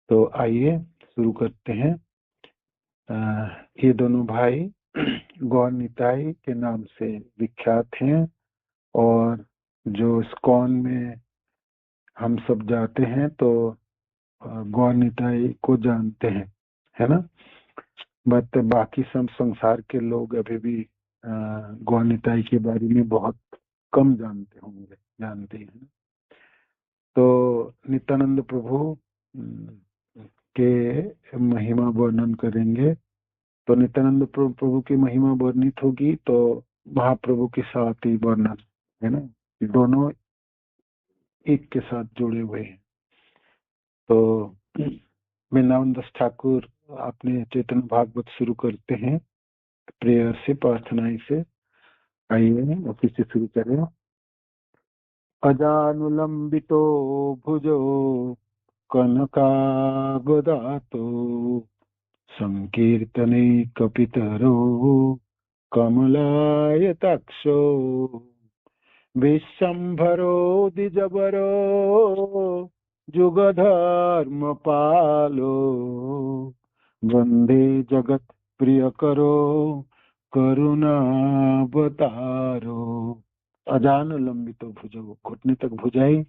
तो आइए शुरू करते हैं। ये दोनों भाई गौर निताई के नाम से विख्यात हैं और जो इस्कॉन में हम सब जाते हैं तो गौर निताई को जानते हैं, है ना। बट बाकी सब संसार के लोग अभी भी गौर निताई के बारे में बहुत कम जानते हैं। तो नित्यानंद प्रभु के महिमा वर्णन करेंगे। तो नित्यानंद प्रभु की महिमा वर्णित होगी तो महाप्रभु के साथ ही वर्णन, है ना। दोनों एक के साथ जुड़े हुए हैं। तो वृंदावन दास ठाकुर अपने चेतन भागवत शुरू करते हैं प्रेयर से, प्रार्थना से। आइए ऑफिस से शुरू करें। अजानुलंबितो भुजो कनकावदातो संकीर्तने कपितरो कमलायताक्षो विश्वम्भरो द्विजबरो जुगधर्मपालो वन्दे जगत् प्रियकरो करुणावतारो। अजानुलंबितो भुजो, घुटने तक भुजाई,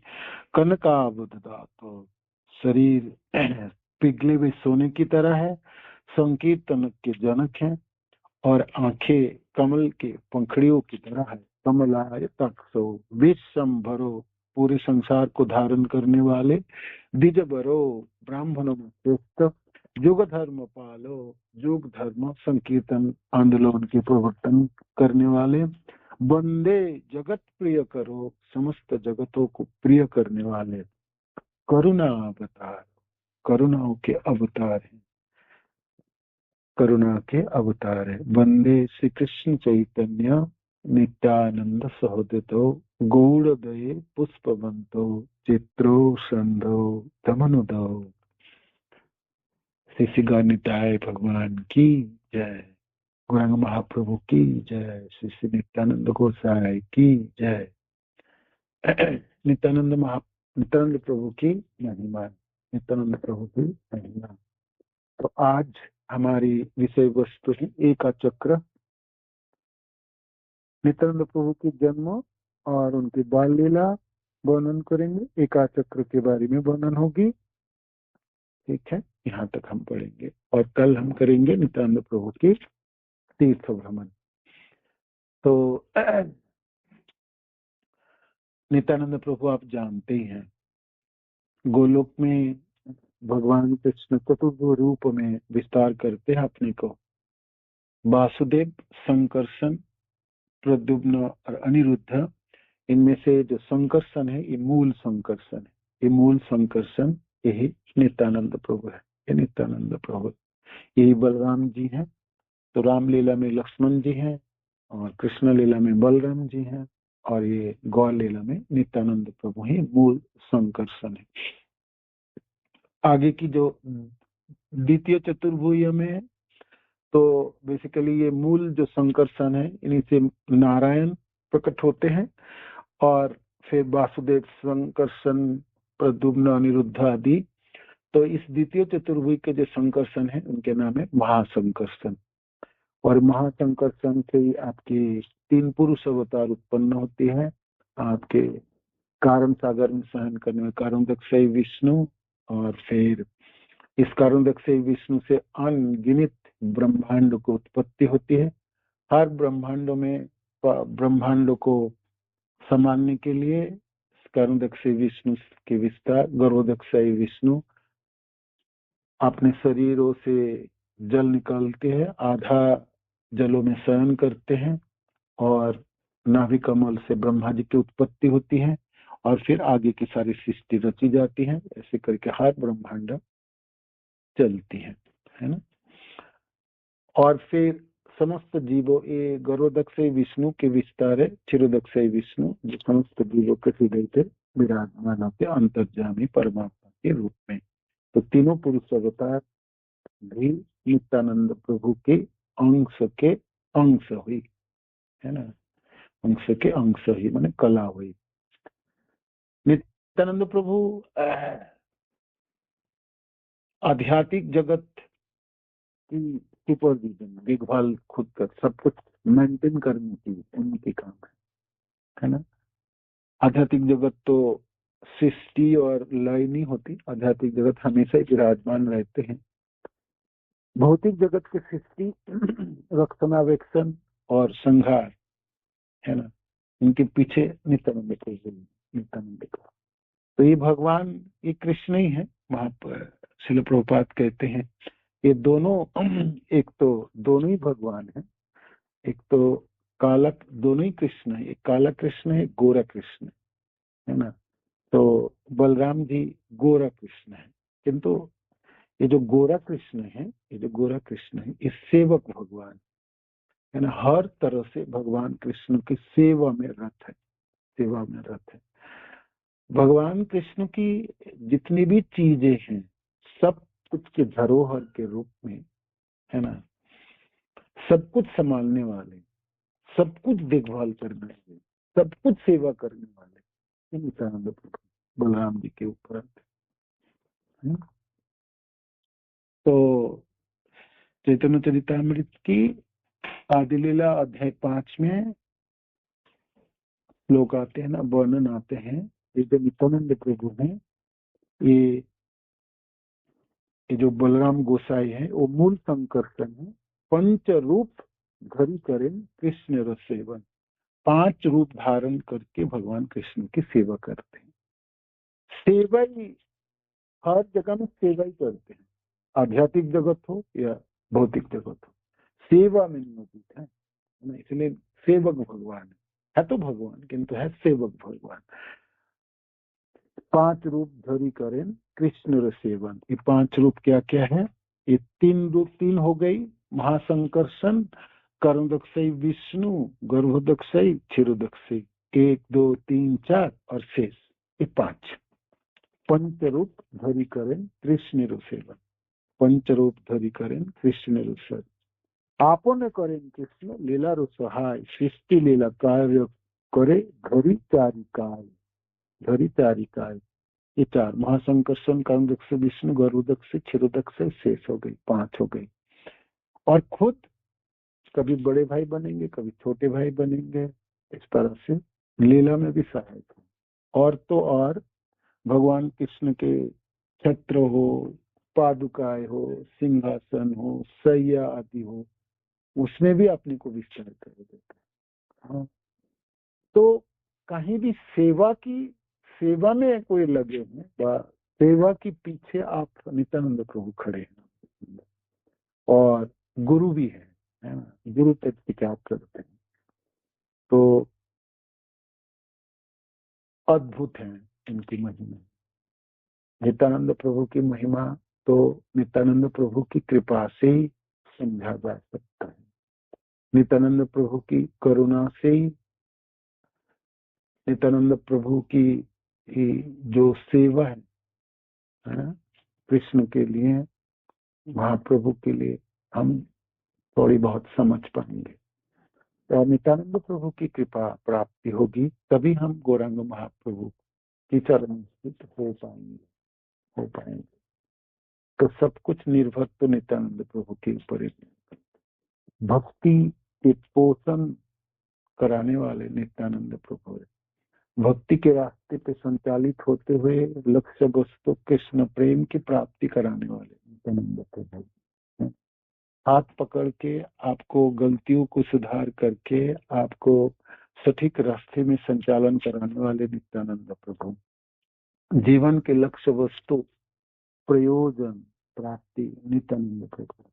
कनकावदातो, शरीर पिघले हुए सोने की तरह है, संकीर्तन के जनक हैं और आंखें कमल के पंखड़ियों की तरह है। कमलायताक्षो विश्वम्भरो, पूरे संसार को धारण करने वाले, द्विजबरो, ब्राह्मणों में श्रेष्ठ, युग धर्म पालो, युग धर्म संकीर्तन आंदोलन के प्रवर्तन करने वाले, वंदे जगत प्रिय करो, समस्त जगतों को प्रिय करने वाले, करुणा अवतार, करुणाओं के अवतार हैं, करुणा के अवतार है। वंदे श्री कृष्ण चैतन्य नित्यानंद सहोदतो गौड़दये पुष्पवंतो चित्रो संधो तमनुदो। श्री गौरनिताय भगवान की जय, गौरांग महाप्रभु की जय, श्री नित्यानंद गोसाई की जय। नित्यानंद प्रभु की महिमा, नित्यानंद प्रभु की महिमा। तो आज हमारी विषय वस्तु है एका चक्र। नित्यानंद प्रभु के जन्म और उनकी बाल लीला वर्णन करेंगे, एका चक्र के बारे में वर्णन होगी। ठीक है, यहाँ तक हम पढ़ेंगे और कल हम करेंगे नित्यानंद प्रभु की तीर्थ भ्रमण। तो नित्यानंद प्रभु आप जानते ही हैं, गोलोक में भगवान कृष्ण चतुर्थ रूप में विस्तार करते हैं अपने को। वासुदेव, संकर्षण, प्रद्युम्न और अनिरुद्ध, इनमें से जो संकर्षण है ये मूल संकर्षण है। ये मूल संकर्षण यही नित्यानंद प्रभु है। ये नित्यानंद प्रभु, यही बलराम जी हैं। तो रामलीला में लक्ष्मण जी हैं और कृष्ण लीला में बलराम जी हैं और ये गौर लीला में नित्यानंद प्रभु ही मूल संकर्षण है। आगे की जो द्वितीय चतुर्भुज में तो बेसिकली ये मूल जो संकर्षण है इन्हीं से नारायण प्रकट होते हैं और फिर वासुदेव, संकर्षण, प्रद्युम्न, अनिरुद्ध आदि। तो इस द्वितीय चतुर्भुज के जो संकर्षण है उनके नाम है महासंकर्षण। और महासंकर्षण से ही आपकी तीन पुरुष अवतार उत्पन्न होती है। आपके कारण सागर में सहन करने में कारुण्यक्षय विष्णु, और फिर इस कारुण्यक्षय विष्णु से अनगिनत ब्रह्मांड को उत्पत्ति होती है। हर ब्रह्मांडों को संभालने के लिए कारुण्यक्षय विष्णु के विस्तार, गर्भोदक्षय विष्णु अपने शरीरों से जल निकालते हैं, आधा जलों में शयन करते हैं और नाभि कमल से ब्रह्मा जी की उत्पत्ति होती है और फिर आगे की सारी सृष्टि रची जाती है। ऐसे करके हर ब्रह्मांड चलती है ना। और फिर समस्त जीवों, ये गर्भोदक्षय विष्णु के विस्तार है, क्षीरोदक्षय विष्णु जो समस्त जीवों के हृदय पे विराजमान होते अंतर्यामी परमात्मा के रूप में। तो तीनों पुरुष अवतार भी नित्यानंद प्रभु के अंश हुई, है ना। अंश के अंश ही माने कला हुई। नित्यानंद प्रभु आध्यात्मिक जगत की सुपरविजन, देखभाल खुद कर, सब कुछ मेंटेन करने की उनकी काम है ना। आध्यात्मिक जगत तो सृष्टि और लय नहीं होती, आध्यात्मिक जगत हमेशा ही विराजमान रहते हैं। भौतिक जगत की सृष्टि रक्षणावेक्षण और संहार है ना, इनके पीछे नित्यानंद प्रभु, नित्यानंद प्रभु। तो ये भगवान, ये कृष्ण ही है। वहां पर श्रील प्रभुपाद कहते हैं ये दोनों एक तो दोनों ही भगवान है, एक तो काला, दोनों ही कृष्ण है, एक काला कृष्ण है, गोरा कृष्ण है ना। तो बलराम जी गोरा कृष्ण है, किंतु ये जो गोरा कृष्ण है, ये जो गोरा कृष्ण है, ये सेवक भगवान है ना, हर तरह से भगवान कृष्ण की सेवा में रत है, सेवा में रत है। भगवान कृष्ण की जितनी भी चीजें हैं, सब कुछ के धरोहर के रूप में है ना, सब कुछ संभालने वाले, सब कुछ देखभाल करने वाले, सब कुछ सेवा करने वाले नित्यानंद प्रभु बलराम जी के ऊपर है। तो चैतन्य चरितामृत की आदि लीला अध्याय 5 में लोग आते हैं ना, वर्णन आते हैं। ये जो नित्यानंद प्रभु हैं, ये जो बलराम गोसाई है, वो मूल संकर्षण है। पंच रूप धरि करें कृष्ण रस सेवन, 5 रूप धारण करके भगवान कृष्ण की सेवा करते हैं। सेवा ही हर जगह में सेवा ही करते हैं, आध्यात्मिक जगत हो या भौतिक जगत हो, सेवा में नियोजित है ना। इसलिए सेवक भगवान है तो भगवान, किंतु है सेवक भगवान। 5 रूप धरि करें कृष्ण रस सेवन, ये 5 रूप क्या क्या है? ये 3 रूप, 3 हो गई, महासंकर्षण, कर्णदक्षय विष्णु, गर्भदक्षय, क्षीरोदक्षय, 1 2 3 4 और शेष, ये 5 पंच रूप धरि करें कृष्ण रस सेवन, पंच रूप धरि करें कृष्ण रस, आपन करें कृष्ण लीला रसहाय, सृष्टि लीला कार्य करे घरी चारिकाय, घरी चारिकाय। ये 4 महासंकर्षण, कर्मदक्ष विष्णु, गर्भदक्ष, क्षीरोदक्ष, शेष हो गई, 5 हो गई। और खुद कभी बड़े भाई बनेंगे, कभी छोटे भाई बनेंगे, इस तरह से लीला में भी सहायक है। और तो और भगवान कृष्ण के छत्र हो, पादुकाएं हो, सिंहासन हो, सैया आदि हो, उसमें भी अपने को विस्तार कर देता है। हाँ। तो कहीं भी सेवा की, सेवा में कोई लगे हैं, सेवा के पीछे आप नित्यानंद प्रभु खड़े हैं, और गुरु भी है ना, गुरु तक विचार करते हैं। तो अद्भुत है इनकी महिमा, नित्यानंद प्रभु की महिमा तो नित्यानंद प्रभु की कृपा से ही समझा जा सकता है। नित्यानंद प्रभु की करुणा से ही, नित्यानंद प्रभु की जो सेवा है ना, कृष्ण के लिए, महाप्रभु के लिए, हम थोड़ी बहुत समझ पाएंगे। तो नित्यानंद प्रभु की कृपा प्राप्ति होगी, तभी हम गौरांग महाप्रभु की चरण स्थित हो पाएंगे, हो पाएंगे। तो सब कुछ निर्भर तो नित्यानंद प्रभु के ऊपर है। भक्ति के पोषण कराने वाले नित्यानंद प्रभु है। भक्ति के रास्ते पे संचालित होते हुए लक्ष्य वस्तु कृष्ण प्रेम की प्राप्ति कराने वाले नित्यानंद प्रभु, हाथ पकड़ के आपको गलतियों को सुधार करके आपको सटीक रास्ते में संचालन कराने वाले नित्यानंद प्रभु, जीवन के लक्ष्य वस्तु प्रयोजन प्राप्ति नित्यानंद प्रभु।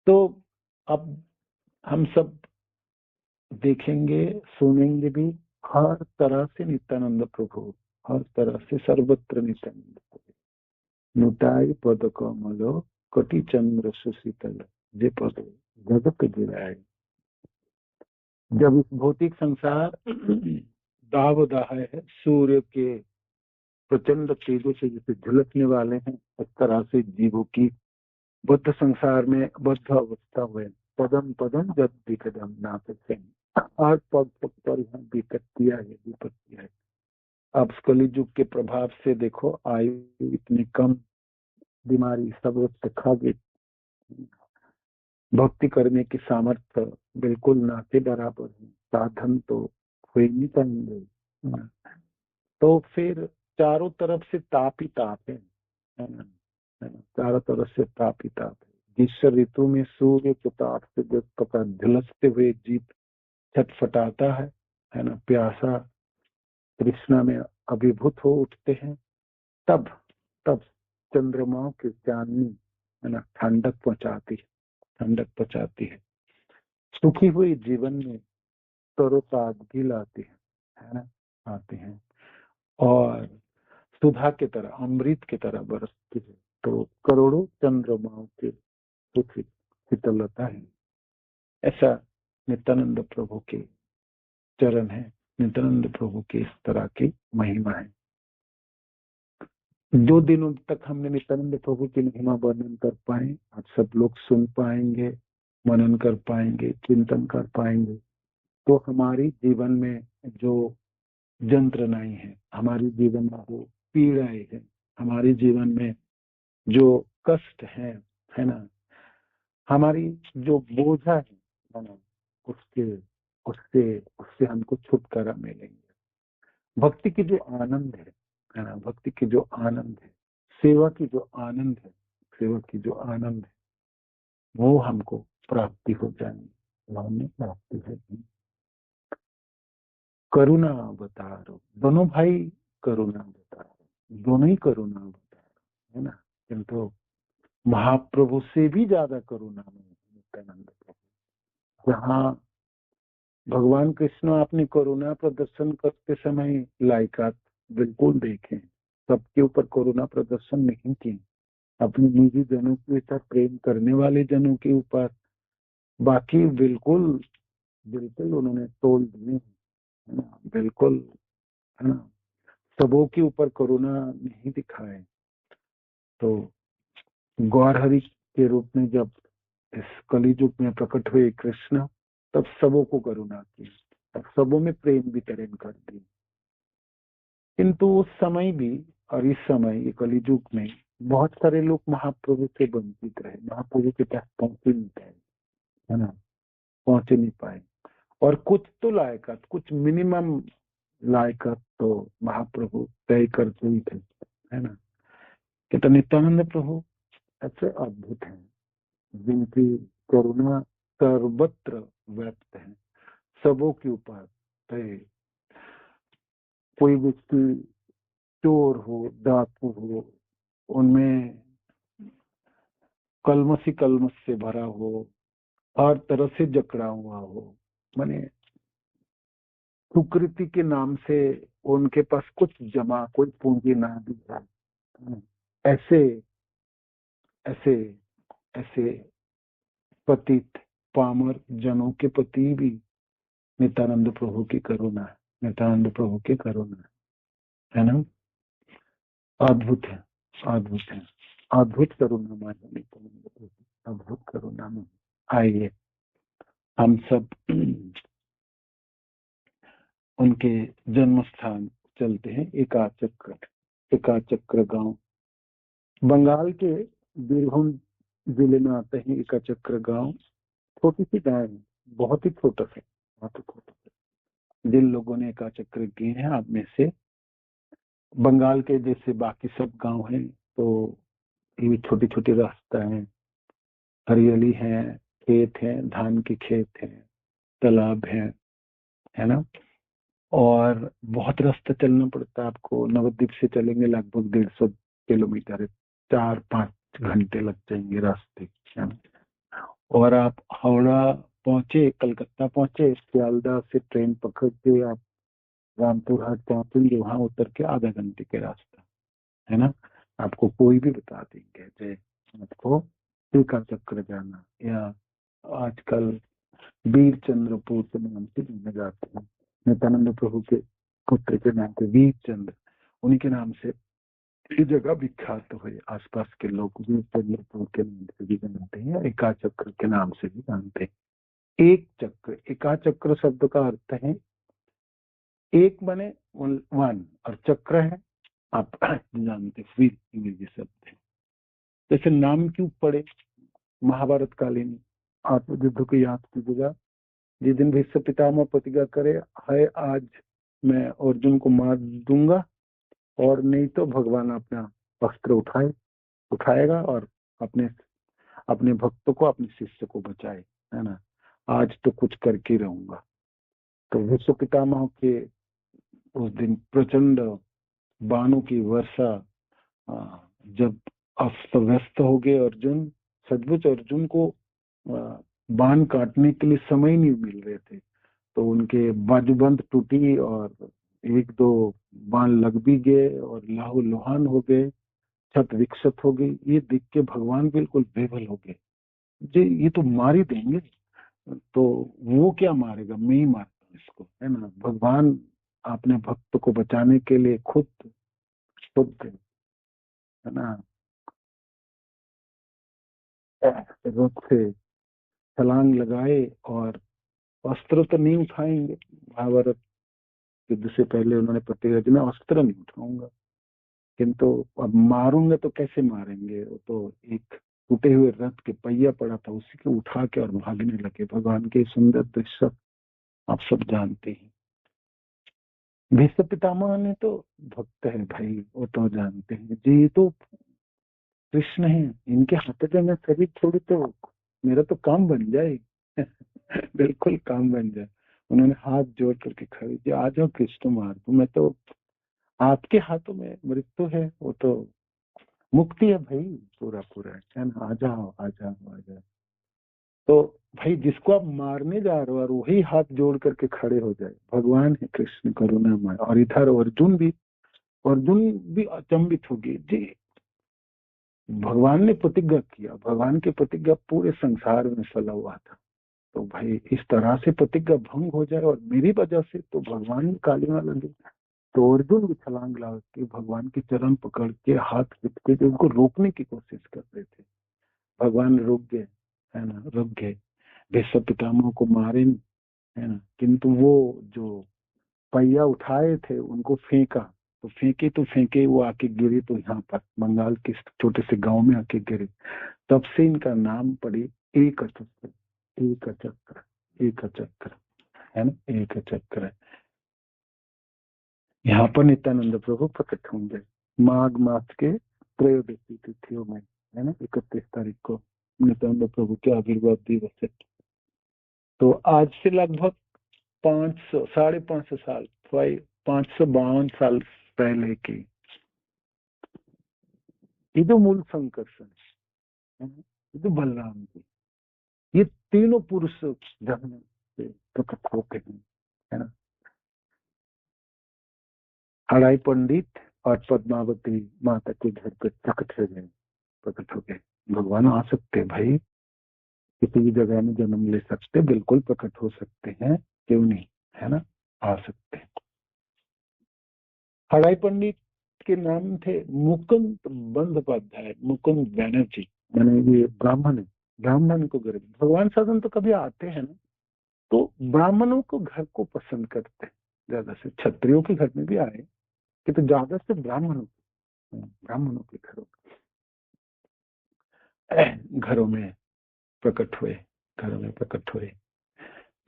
तो अब हम सब देखेंगे, सुनेंगे भी, हर तरह से नित्यानंद प्रभु, हर तरह से सर्वत्र नित्यानंद प्रभु। नुटाई पद कमलो कटि चंद्र सुशीतल, जे पद जगत जिराए। जब इस भौतिक संसार दावदाह है, सूर्य के प्रचंड तेजों से जैसे झुलसने वाले हैं, उस तरह से जीवों की बद्ध संसार में बद्ध अवस्था हुए, पदम पदम जब विकदम नाथ से, हर पग पग पर यहाँ विपत्तियां है, विपत्तियां है। अब कलि युग के प्रभाव से देखो, आयु इतनी कम, बीमारी सब से खा गई। भक्ति करने की सामर्थ्य बिल्कुल ना के बराबर है, साधन तो हो ही नहीं पाएंगे। तो फिर चारों तरफ से ताप ही ताप है ना, है ना? चारों तरफ से ताप ही ताप है। ग्रीष्म ऋतु में सूर्य के ताप से जब पका झुलसते हुए जीव छटफटाता है ना, प्यासा तृष्णा में अभिभूत हो उठते हैं, तब तब चंद्रमाओं की चांदनी है ना ठंडक पहुंचाती है, ठंडक पहुंचाती है, सुखी हुई जीवन में तरोताजगी लाती है ना, आते हैं और सुधा की तरह अमृत की तरह बरसती है। तो करोड़ों चंद्रमाओं के सुखी शीतलता है। ऐसा नित्यानंद प्रभु के चरण है, नित्यानंद प्रभु की इस तरह की महिमा है। 2 दिनों तक हमने नित्यानंद प्रभु की महिमा वर्णन कर पाए, आप सब लोग सुन पाएंगे, मनन कर पाएंगे, चिंतन कर पाएंगे, तो हमारी जीवन में जो यंत्रणाएं हैं, हमारे जीवन में जो पीड़ाएं हैं, हमारे जीवन में जो कष्ट है ना, हमारी जो बोझा है ना, उसके उससे उससे हमको छुटकारा मिलेंगे। भक्ति की जो आनंद है ना, भक्ति की जो आनंद है, सेवा की जो आनंद है, सेवा की जो आनंद है, वो हमको प्राप्ति हो जाएंगे, वो हमें प्राप्ति है। करुणा अवतारो, दोनों भाई करुणा अवतारो, दोनों ही करुणा अवतार है ना, किंतु महाप्रभु से भी ज्यादा करुणा में नित्यानंद प्रभु। जहाँ भगवान कृष्ण अपनी करुणा प्रदर्शन करते समय लायकात बिल्कुल देखें, सबके ऊपर करुणा प्रदर्शन नहीं किए, अपने निजी जनों के साथ प्रेम करने वाले जनों के ऊपर बाकी बिल्कुल बिल्कुल उन्होंने तोल दिए, है ना, बिल्कुल, है ना, सबों के ऊपर करुणा नहीं दिखाए। तो गौरहरि के रूप में जब इस कलियुग में प्रकट हुए कृष्ण, तब सबों को करुणा की, तब सबों में प्रेम वितरण कर दी। किंतु उस समय भी और इस समय ये कलियुग में बहुत सारे लोग महाप्रभु से वंचित रहे, महाप्रभु के पास पहुंच नहीं पाए, है ना, पहुंच नहीं पाए। और कुछ तो लायकात, कुछ मिनिमम लायकात तो महाप्रभु तय करते ही थे, है ना। कि तो नित्यानंद प्रभु ऐसे अद्भुत हैं जिनकी करुणा सर्वत्र व्यक्त है, सबों के ऊपर। कोई व्यक्ति चोर हो, डाकू हो, उनमें कलमश ही कलमश से भरा हो, हर तरह से जकड़ा हुआ हो, माने सुकृति के नाम से उनके पास कुछ जमा कोई पूंजी ना भी है, ऐसे ऐसे ऐसे पतित पामर जनों के प्रति भी नित्यानंद प्रभु की करुणा है, नित्यानंद प्रभु की करुणा है ना, अद्भुत है, अद्भुत है, अद्भुत करुणा माने नित्यानंद प्रभु, अद्भुत करुणा में। आइए हम सब उनके जन्म स्थान चलते हैं, एकाचक्र, एकाचक्र गांव बंगाल के बीरभूम जिले में आते हैं। एकाचक्र गांव छोटी सी गांव है, बहुत ही छोटा सा, बहुत ही छोटा सा। जिन लोगों ने एकाचक्र किए हैं आप में से, बंगाल के जैसे बाकी सब गांव हैं, तो ये छोटी छोटी रास्ता है, हरियाली है, खेत है, धान के खेत है, तालाब है ना, और बहुत रास्ता चलना पड़ता है आपको। नवद्वीप से चलेंगे लगभग 150 किलोमीटर, 4-5 घंटे लग जाएंगे रास्ते, है ना। और आप हावड़ा पहुंचे, कलकत्ता पहुंचे, सियालदह से ट्रेन पकड़ के आप रामपुर हाट पहुंचेंगे, वहां उतर के आधा घंटे के रास्ता, है ना। आपको कोई भी बता देंगे जय आपको टीका चक्र जाना, या आजकल वीर चंद्रपुर के नाम से जाने जाते हैं, नित्यानंद प्रभु के पुत्र के नाम से वीर चंद्र, उन्हीं के नाम से ये जगह विख्यात हुए। आसपास के लोग वीर चंद्रपुर के नाम से भी जानते हैं, एका चक्र के नाम से भी जानते हैं। एक चक्र, एका चक्र शब्द का अर्थ है एक बने, वन, और चक्र है आप जानते वीर, इंग्लिश शब्द है। जैसे नाम क्यों पड़े महाभारत कालीन आत्मयुद्ध को याद कीजिएगा। जिस दिन भीष्म पितामह प्रतिज्ञा करे, है आज मैं अर्जुन को मार दूंगा, और नहीं तो भगवान अपना अस्त्र उठाएगा और अपने अपने भक्तों को, अपने शिष्य को बचाए, है ना। आज तो कुछ करके रहूंगा। तो भीष्म पितामह के उस दिन प्रचंड बाणों की वर्षा, जब अस्त व्यस्त हो गए अर्जुन, सचमुच अर्जुन को बाण काटने के लिए समय नहीं मिल रहे थे, तो उनके बाजूबंद टूटी और एक दो बाण लग भी गए और लाहू लुहान हो गए, छत विक्षत हो गई। ये देख के भगवान बिल्कुल बेबल हो गए, जी ये तो मार ही देंगे। तो वो क्या मारेगा, मैं ही मारता हूँ इसको, है ना। भगवान अपने भक्त को बचाने के लिए खुद खुद, है ना, रथ से छलांग लगाए। और अस्त्र तो नहीं उठाएंगे, महाभारत युद्ध से पहले उन्होंने प्रतिज्ञा की, मैं अस्त्र नहीं उठाऊंगा, किंतु अब मारूंगे तो कैसे मारेंगे। वो तो एक टूटे हुए रथ के पहिया पड़ा था, उसी को उठा के और भागने लगे। भगवान के सुंदर दृश्य आप सब जानते हैं। भीष्म पितामह ने तो भक्त है भाई, वो तो जानते हैं जी, ये तो कृष्ण है, इनके हाथ पे मैं शरीर छोड़ी तो मेरा तो काम बन जाए। बिल्कुल काम बन जाए। उन्होंने हाथ जोड़ करके खड़े, जी आ जाओ कृष्ण मार दो, मैं तो आपके हाथों में मृत्यु है, वो तो मुक्ति है भाई, पूरा पूरा, है ना। आ जाओ आ जाओ आ जाओ। तो भाई जिसको आप मारने जा रहे हो और वही हाथ जोड़ करके खड़े हो जाए, भगवान है कृष्ण करुणामय। और इधर अर्जुन भी अचंभित हो गए जी, भगवान ने प्रतिज्ञा किया, भगवान की प्रतिज्ञा पूरे संसार में फैला हुआ था। तो भाई इस तरह से प्रतिज्ञा भंग हो जाए और मेरी वजह से, तो भगवान कालीमा लगे। तो अर्जुन भी छलांग लगा के भगवान के चरण पकड़ के हाथ पीट के जो उनको रोकने की कोशिश कर रहे थे, भगवान रुक गए, है ना, रुक गए। भीष्म पितामह को मारे नहीं, है ना, किंतु वो जो पहिया उठाए थे उनको फेंका, तो फेंके वो आके गिरे, तो यहाँ पर बंगाल के छोटे से गांव में आके गिरे। तब से इनका नाम पड़ी एक चक्र, एक चक्र, एक चक्र, है ना, एक चक्र। यहाँ पर नित्यानंद प्रभु प्रकट होंगे माघ मास के त्रयोदशी तिथियों में, है ना, 31 तारीख को नित्यानंद प्रभु के आविर्भाव दिवस है। तो आज से लगभग 500 550 साल, 552 साल पहले की ये जो मूल संकर्षण है, ये जो बलराम जी, ये तीनों पुरुष जन्म से प्रकट होते हैं, है ना। हड़ाई पंडित और पद्मावती माता के घर पे प्रकट हो गए, प्रकट हो गए। भगवान आ सकते भाई, किसी भी जगह में जन्म ले सकते, बिल्कुल प्रकट हो सकते हैं, क्यों नहीं, है ना, आ सकते हैं। हड़ाई पंडित के नाम थे मुकुंद बंदोपाध्याय, मुकुंद बैनर्जी, मैंने ये ब्राह्मण है, ब्राह्मण को घर, भगवान साधन तो कभी आते हैं ना, तो ब्राह्मणों को घर को पसंद करते हैं ज्यादा से, क्षत्रियों के घर में भी आए कि तो ज्यादा से ब्राह्मणों के घरों में प्रकट हुए, घरों में प्रकट हुए।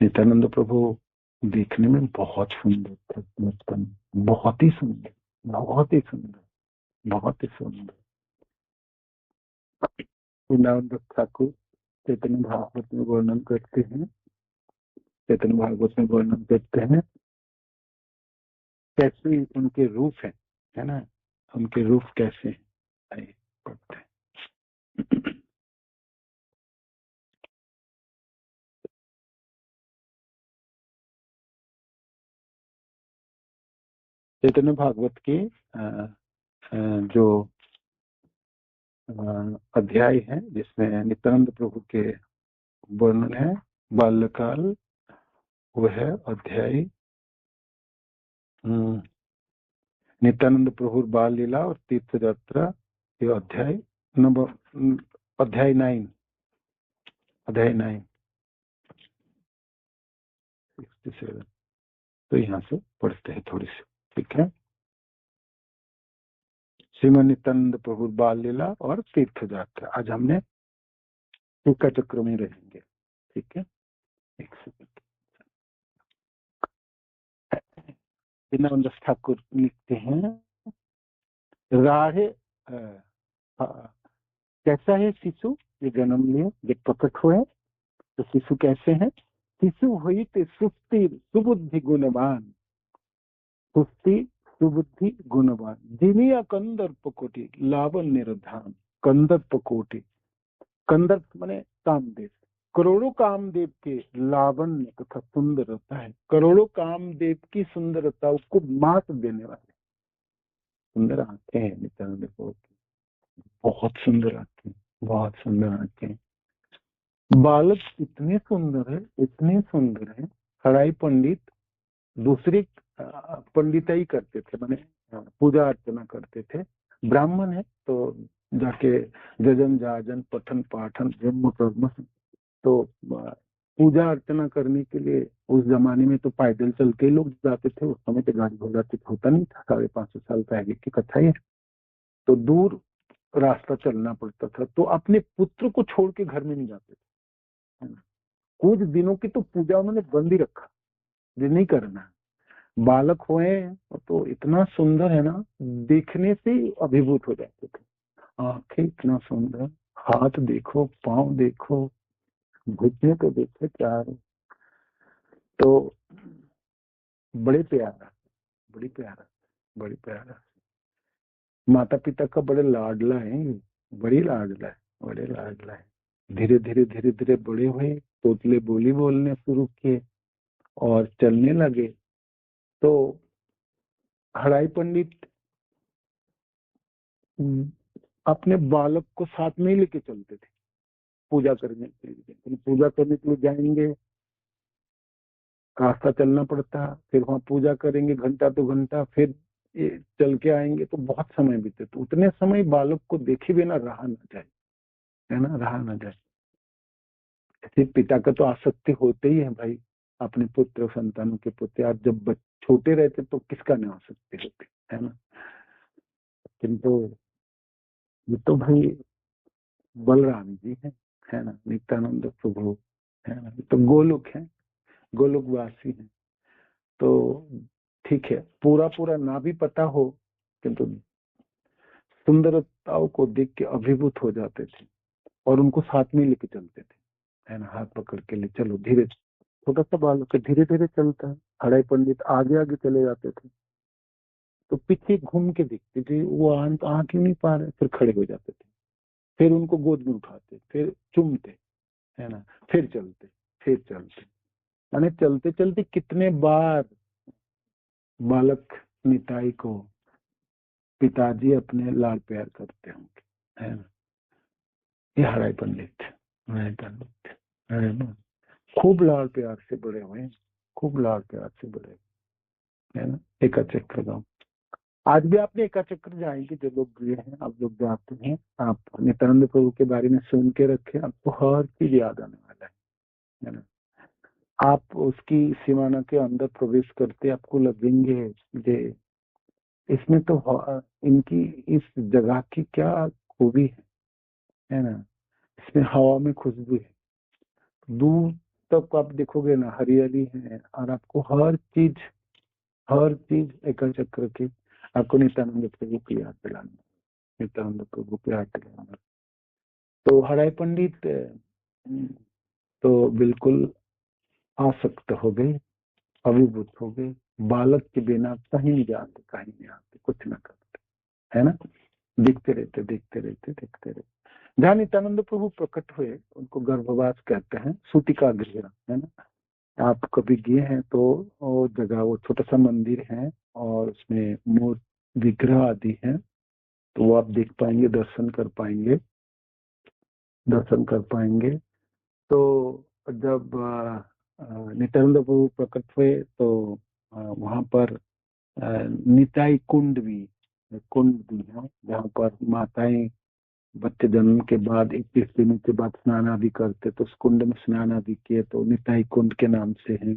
नित्यानंद प्रभु देखने में बहुत सुंदर थे, बचपन बहुत ही सुंदर, बहुत ही सुंदर, बहुत ही सुंदर। वृंदावन दास ठाकुर चैतन्य भागवत में वर्णन करते हैं, चैतन्य भागवत में वर्णन करते हैं कैसे उनके रूप है ना, उनके रूप कैसे हैं, आइए पढ़ते हैं। चैतन्य भागवत के जो अध्याय है जिसमें नित्यानंद प्रभु के वर्णन है, बाल्यकाल, वो है अध्याय नित्यानंद प्रभु बाल लीला और तीर्थ यात्रा, ये अध्याय नंबर, अध्याय 9, अध्याय 9 67। तो यहाँ से पढ़ते हैं थोड़ी सी, ठीक है। श्रीमन नित्यानंद प्रभु बाल लीला और तीर्थ यात्रा। आज हमने टीका चक्र में रहेंगे, ठीक है। एक सेकंड। दीनबंधु ठाकुर लिखते हैं, राहे कैसा है शिशु, ये जन्म लिए जब प्रकट हुए तो शिशु कैसे हैं? शिशु हुई तो सुस्ति सुबुद्धि गुणवान, सुस्ति सुबुद्धि गुणवान, जिनिया कंदर्प कोटि लावण्य निरधान। कंदर्प कोटि, कंदर्प माने कामदेव, करोड़ों कामदेव के लावण्य तथा सुंदरता है। करोड़ों कामदेव की सुंदरता को मात देने वाले सुंदर आंखें हैं नित्यानंद प्रभु की, बहुत सुंदर आंखें, बहुत सुंदर आंखें। बालक इतने सुंदर है, इतने सुंदर है। खड़ाई पंडित दूसरे पंडिताई करते थे, माने पूजा अर्चना करते थे। ब्राह्मण है तो जाके जजन जाजन पठन पाठन ब्रह्म कर्म, तो पूजा अर्चना करने के लिए उस जमाने में तो पैदल चल के लोग जाते थे। उस समय तो गाड़ी घोड़ा कुछ होता नहीं था, 550 साल पहले की कथा है। तो दूर रास्ता चलना पड़ता था, तो अपने पुत्र को छोड़ के घर में नहीं जाते थे। कुछ दिनों की तो पूजा उन्होंने बंद ही रखा, ये नहीं करना। बालक हुए तो इतना सुंदर है ना, देखने से अभिभूत हो जाते थे। आंखें इतना सुंदर, हाथ देखो, पांव देखो, घुटने तो देखो, चार, तो बड़े प्यारा, बड़ी प्यारा, बड़ी प्यारा। माता पिता का बड़े लाडला है, बड़ी लाडला है, बड़े लाडला है। धीरे धीरे धीरे धीरे बड़े हुए, तोतले बोली बोलने शुरू किए और चलने लगे। तो हड़ाई पंडित अपने बालक को साथ में लेके चलते थे पूजा करने के लिए। पूजा करने के लिए जाएंगे, रास्ता चलना पड़ता, फिर वहां पूजा करेंगे घंटा तो घंटा, फिर चल के आएंगे, तो बहुत समय बीते। तो उतने समय बालक को देखे बिना रहा ना जाए, है ना, रहा ना जाए। ऐसे पिता का तो आसक्ति होते ही है भाई अपने पुत्र संतानों के प्रति। आज जब छोटे रहते तो किसका नहीं आसक्ति होती, है ना। किंतु ये तो भाई बलराम जी है ना, नित्यानंद प्रभु, है ना, तो गोलोक है, गोलोकवासी है। तो ठीक है, पूरा पूरा ना भी पता हो, किंतु सुंदरताओं को देख के अभिभूत हो जाते थे और उनको साथ में लेके चलते थे, है ना, हाथ पकड़ के ले चलो। धीरे, छोटा सा बालक धीरे धीरे चलता है। हड़ाई पंडित आगे आगे चले जाते थे, तो पीछे घूम के देखते थे, वो आ क्यों नहीं पा रहे, फिर खड़े हो जाते थे, फिर उनको गोद में उठाते, फिर चूमते, है ना, फिर चलते, फिर चलते। माने चलते चलते कितने बार बालक निताई को पिताजी अपने लाड प्यार करते होंगे, है ना। ये हराई पंडित, हराई पंडित, है ना, खूब लाड प्यार से बड़े हुए, खूब लाड प्यार से बड़े, है ना। एका चक्र गाँव, आज भी आपने एका चक्र जाएंगे, जो लोग गए हैं, आप लोग जाते हैं, आप नित्यानंद प्रभु के बारे में सुन के रखे, आपको हर चीज याद आने वाला है ना। आप उसकी सीमाना के अंदर प्रवेश करते आपको लगेंगे जे इसमें तो इनकी इस जगह की क्या खूबी है ना। इसमें हवा में खुशबू है, दूर तक आप देखोगे ना हरियाली है, और आपको हर चीज एका चक्र की आपको नित्यानंद प्रभु की याद दिलाना, नित्यानंद प्रभु की याद दिलाना। तो हराई पंडित तो बिल्कुल आसक्त हो गए, अभिभूत हो गए। बालक के बिना कहीं नहीं जाते, कहीं नहीं आते, कुछ ना करते, है ना। देखते रहते, देखते रहते, देखते रहते। जहाँ नित्यानंद प्रभु प्रकट हुए उनको गर्भवास कहते हैं, सूतिका गृह, है ना। आप कभी गए हैं तो वो जगह, वो छोटा सा मंदिर है और उसमें मूर्ति विग्रह आदि है, तो वो आप देख पाएंगे, दर्शन कर पाएंगे, दर्शन कर पाएंगे। तो जब नित्यानंद प्रभु प्रकट हुए तो वहां पर निताई कुंड भी है, जहाँ पर माताएं बच्चे जन्म के बाद 21 दिनों के बाद स्नान आदि करते, तो उस कुंड में स्नान आदि किए, तो निताई कुंड के नाम से है।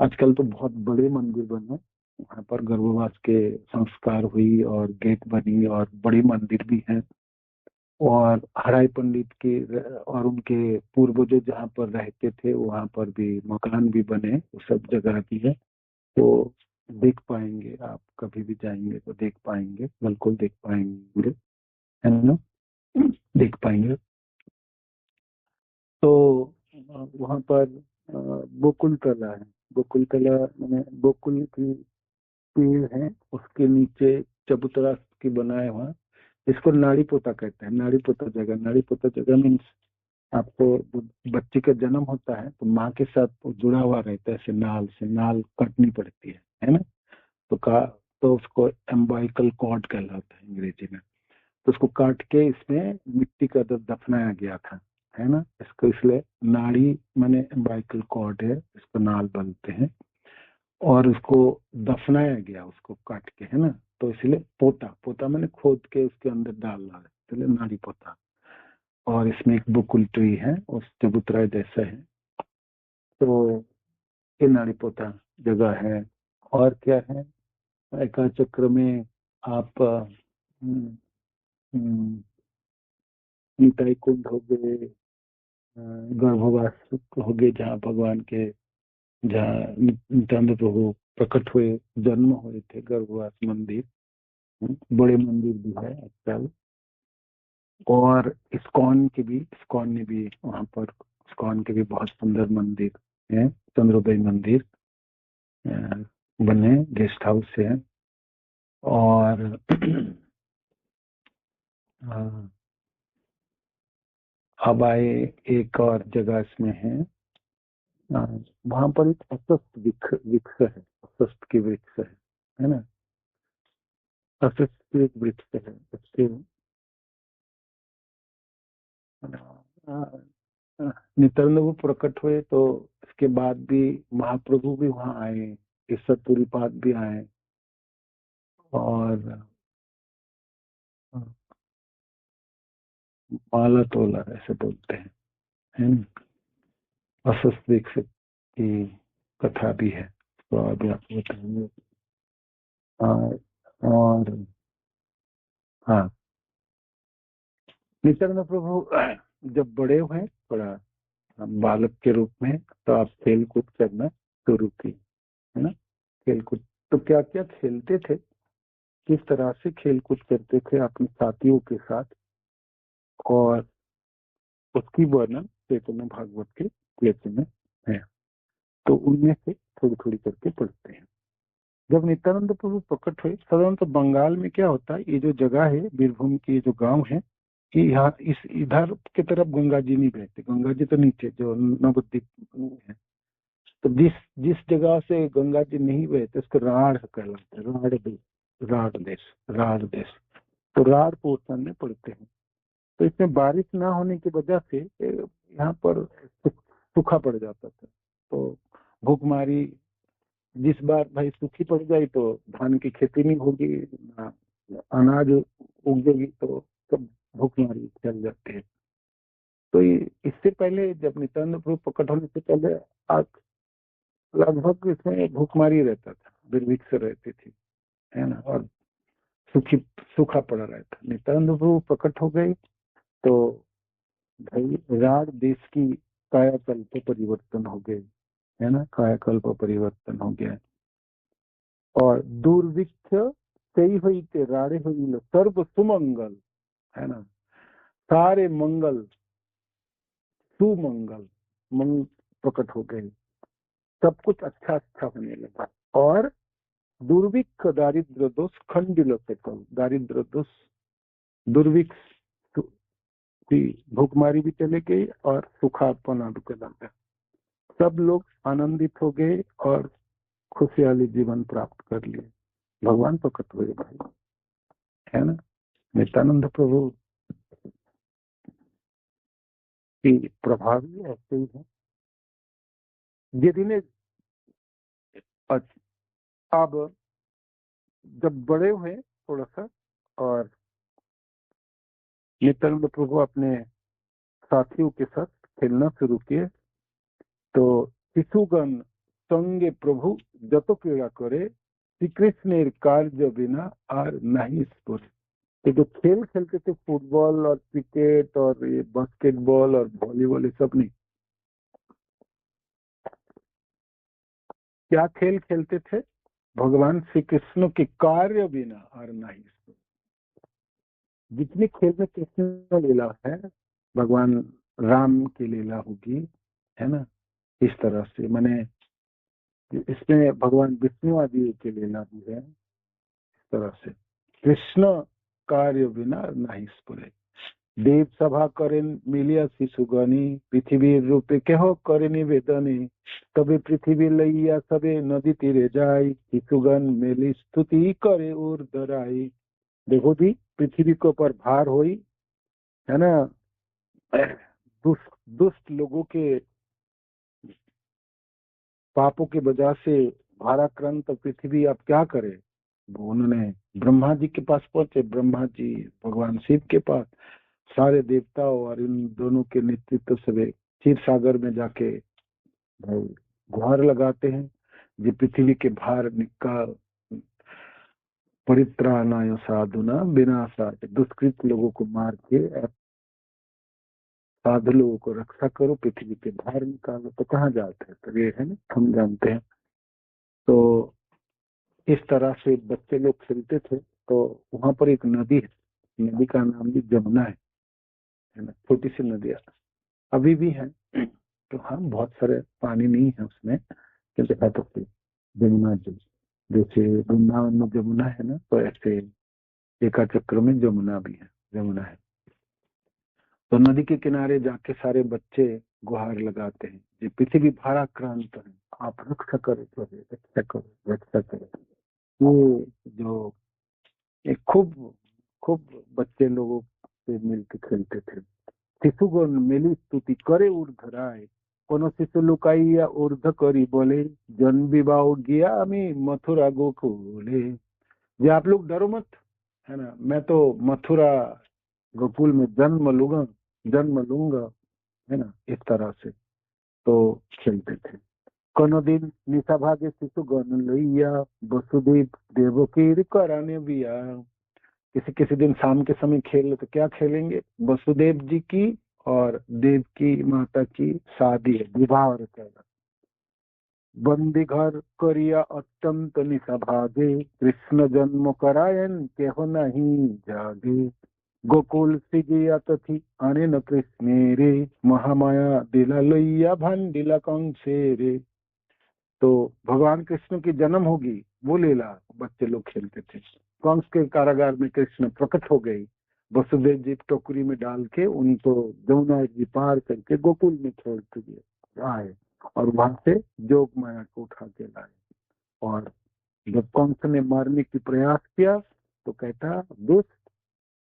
आजकल तो बहुत बड़े मंदिर बने, वहाँ पर गर्भवास के संस्कार हुई और गेट बनी और बड़ी मंदिर भी है, और हराई पंडित के और उनके पूर्वज जहाँ पर रहते थे वहाँ पर भी मकान भी बने, वो सब जगह भी है। तो देख पाएंगे आप, कभी भी जाएंगे तो देख पाएंगे, बिल्कुल देख पाएंगे, है ना, देख पाएंगे। तो वहाँ पर गोकुल कला है। गोकुल कला मैंने गोकुल की पेड़ है, उसके नीचे चबूतरा की बनाया हुआ, इसको नाड़ी पोता कहते हैं। नाड़ी पोता जगह, नाड़ी पोता जगह मीन्स आपको बच्चे का जन्म होता है तो माँ के साथ वो जुड़ा हुआ रहता है, ऐसे नाल से, नाल काटनी पड़ती है ना। तो तो उसको एम्बाइकल कॉर्ड कहलाता है अंग्रेजी में। तो उसको काट के इसमें मिट्टी का दफनाया गया था, है ना। इसको इसलिए नाड़ी माने एम्बाइकल कॉर्ड है, इसको नाल बोलते हैं। और उसको दफनाया गया, उसको काट के, है ना। तो इसलिए पोता, पोता मैंने खोद के उसके अंदर डालना है, इसलिए नाड़ी पोता। और इसमें एक बुकुल ट्री है, उस चबूतरा जैसा है। तो ये नाड़ी पोता जगह है। और क्या है, एका चक्र में आप निताई कुंड हो गए, गर्भवास हो गए, जहाँ भगवान के, जहाँ नित्यानंद प्रभु प्रकट हुए, जन्म हुए थे, गर्भवास मंदिर, बड़े मंदिर भी है आजकल। और इस्कॉन के भी, इस्कॉन ने भी वहाँ पर, इस्कॉन के भी बहुत सुंदर मंदिर है, चंद्रोदय मंदिर बने, गेस्ट हाउस है। और अब आए एक और जगह इसमें है, वहां पर एक अश्वत्थ वृक्ष है, अश्वत्थ की वृक्ष है ना। अश्वत्थ की एक वृक्ष है, उसके नित्यानंद वो प्रकट हुए तो इसके बाद भी महाप्रभु भी वहां आए, ईश्वर पुरीपाद भी आए। और माला तोला ऐसे बोलते हैं, है ना। अश्वत्थ वृक्ष की कथा भी है, तो अभी आपको बताएंगे। और हाँ, नित्यानंद प्रभु जब बड़े हुए, थोड़ा बालक के रूप में, तो आप खेल कूद करना शुरू की, है ना। खेल कूद तो क्या क्या खेलते थे, किस तरह से खेल कूद करते थे अपने साथियों के साथ, और उसकी वर्णन चैतन्य भागवत के लेख में है। तो उनमें से थोड़ी थोड़ी करके पढ़ते हैं। जब नित्यानंद प्रभु प्रकट हुए, साधारणतः बंगाल में क्या होता है, ये जो जगह है, बीरभूम की जो गांव है, कि यहाँ इस इधर की तरफ गंगा जी नहीं बहते, गंगा जी तो नीचे जो नवद्वीप है। तो जिस जिस जगह से गंगा जी नहीं बहते उसको राढ़ कहलाते हैं, राढ़ देश, राढ़ देश, राढ़ देश। तो राढ़ पोर्शन में पड़ते हैं। तो इसमें बारिश ना होने की वजह से यहाँ पर सूखा पड़ जाता था। तो भूखमारी, जिस बार भाई सूखी पड़ जाए तो धान की खेती नहीं होगी, ना अनाज उगेगी, तो सब भूखमारी फैल जाती है। तो इससे पहले जब नित्यानंद प्रभु प्रकट होने से पहले आज लगभग इसमें भूखमारी रहता था, दुर्भिक्ष रहती थी, है ना। और सूखी सूखा पड़ा रहता। नित्यानंद प्रभु प्रकट हो गई तो भाई राड देश की कायाकल्प परिवर्तन हो गए, है ना, कायाकल्प परिवर्तन हो गया। और दुर्भिक्ष सही हुई के राड़े हुई सर्व सुमंगल, है ना, सारे मंगल, सुमंगल, मंगल प्रकट हो गए, सब कुछ अच्छा अच्छा होने लगा। और दुर्भिक्ष दारिद्र दोष खंडिल सकल, दारिद्र दोष, दुर्भिक्ष की भूखमारी भी चले गई और सूखापना भी चला गया। सब लोग आनंदित हो गए और खुशहाली जीवन प्राप्त कर लिए। भगवान प्रकट हुए भाई, है ना। नित्यानंद प्रभु की प्रभाव भी ऐसे ही है। ये दिन अब जब बड़े हुए थोड़ा सा, और नित्यानंद प्रभु अपने साथियों के साथ खेलना शुरू किए, तो शिशुगण संगे प्रभु जतो क्रीड़ा करे श्री कृष्ण कार्य बिना और नहीं स्फुर। ये जो खेल खेलते थे फुटबॉल और क्रिकेट और ये बास्केटबॉल और वॉलीबॉल, ये सब नहीं। क्या खेल खेलते थे? भगवान श्री कृष्ण के कार्य बिना और नहीं स्फुर। जितने खेल में कृष्ण लीला है, भगवान राम की लीला होगी, है ना, इस तरह से। मैंने इसमें भगवान विष्णु आदि की लीला भी है, इस तरह से। कृष्ण कार्य बिना नहीं स्फुरे। देव सभा करें मिलिया शिशुगणी, पृथ्वी रूपे केह करे निवेदने, तबे पृथ्वी लैया सबे नदी तीरे जाय, शिशुगण मेली स्तुति करे और दराई। देखो जी, पृथ्वी के ऊपर भार हुई, है ना, दुष्ट दुष्ट लोगों के पापों की वजह से भाराक्रांत पृथ्वी अब क्या करे। वो उन्होंने ब्रह्मा जी के पास पहुंचे, ब्रह्मा जी भगवान शिव के पास, सारे देवताओं और इन दोनों के नेतृत्व से क्षीर सागर में जाके भाई गुहार लगाते हैं, जो पृथ्वी के भार निकाल, परित्राणाय साधुना विनाशाय, दुष्कृत लोगों को मार के साधु लोगों को रक्षा करो, पृथ्वी के भार निकालो। तो कहाँ जाते हैं? तो ये है ना, हम जानते हैं। तो इस तरह से बच्चे लोग खेलते थे। तो वहां पर एक नदी है, नदी का नाम भी जमुना है ना, छोटी सी नदी अभी भी है। तो हाँ, बहुत सारे पानी नहीं है उसमें, किंतु है तो जमुना जी, जैसे वृंदावन में जमुना है ना, तो ऐसे एका चक्र में जमुना भी है, जमुना है। तो नदी के किनारे जाके सारे बच्चे गुहार लगाते हैं, ये पृथ्वी भाराक्रांत है, आप रक्षा करो, रक्षा करो, रक्षा करो। ये जो एक खूब खूब बच्चे लोगों से मिलकर खेलते थे। शिशुगण मिली स्तुति करे ऊर्धराय, कोनो शिशु लुकाइया ऊर्ध करी बोले, जन विवाह गया हमें मथुरा गोकुले। ये आप लोग डरो मत, है ना, मैं तो मथुरा गोकुल में जन्म लूंगा, है ना, इस तरह से तो खेलते थे। कोनो दिन निशा भागे शिशुगण लैया, वसुदेव देवकी कराने बिया। किसी किसी दिन शाम के समय खेल, तो क्या खेलेंगे? वसुदेव जी की और देव की माता की शादी है, विवाह रचेगा। बंदी घर करिया अत्यंत निसभागे, कृष्ण जन्म करायन केहो नहीं जागे। गोकुल सिगिया तथी आने न कृष्ण रे, महामाया दिला लैया भांडिला कंसे रे। तो भगवान कृष्ण की जन्म होगी, वो लीला बच्चे लोग खेलते थे। कंस के कारागार में कृष्ण प्रकट हो गई, वसुदेव जी टोकरी में डाल के उनको जमुना जी पार करके गोकुल में छोड़ के आए, और वहां से जोग माया को उठा के लाए। और जब कंस ने मारने की प्रयास किया, तो कहता, दुष्ट,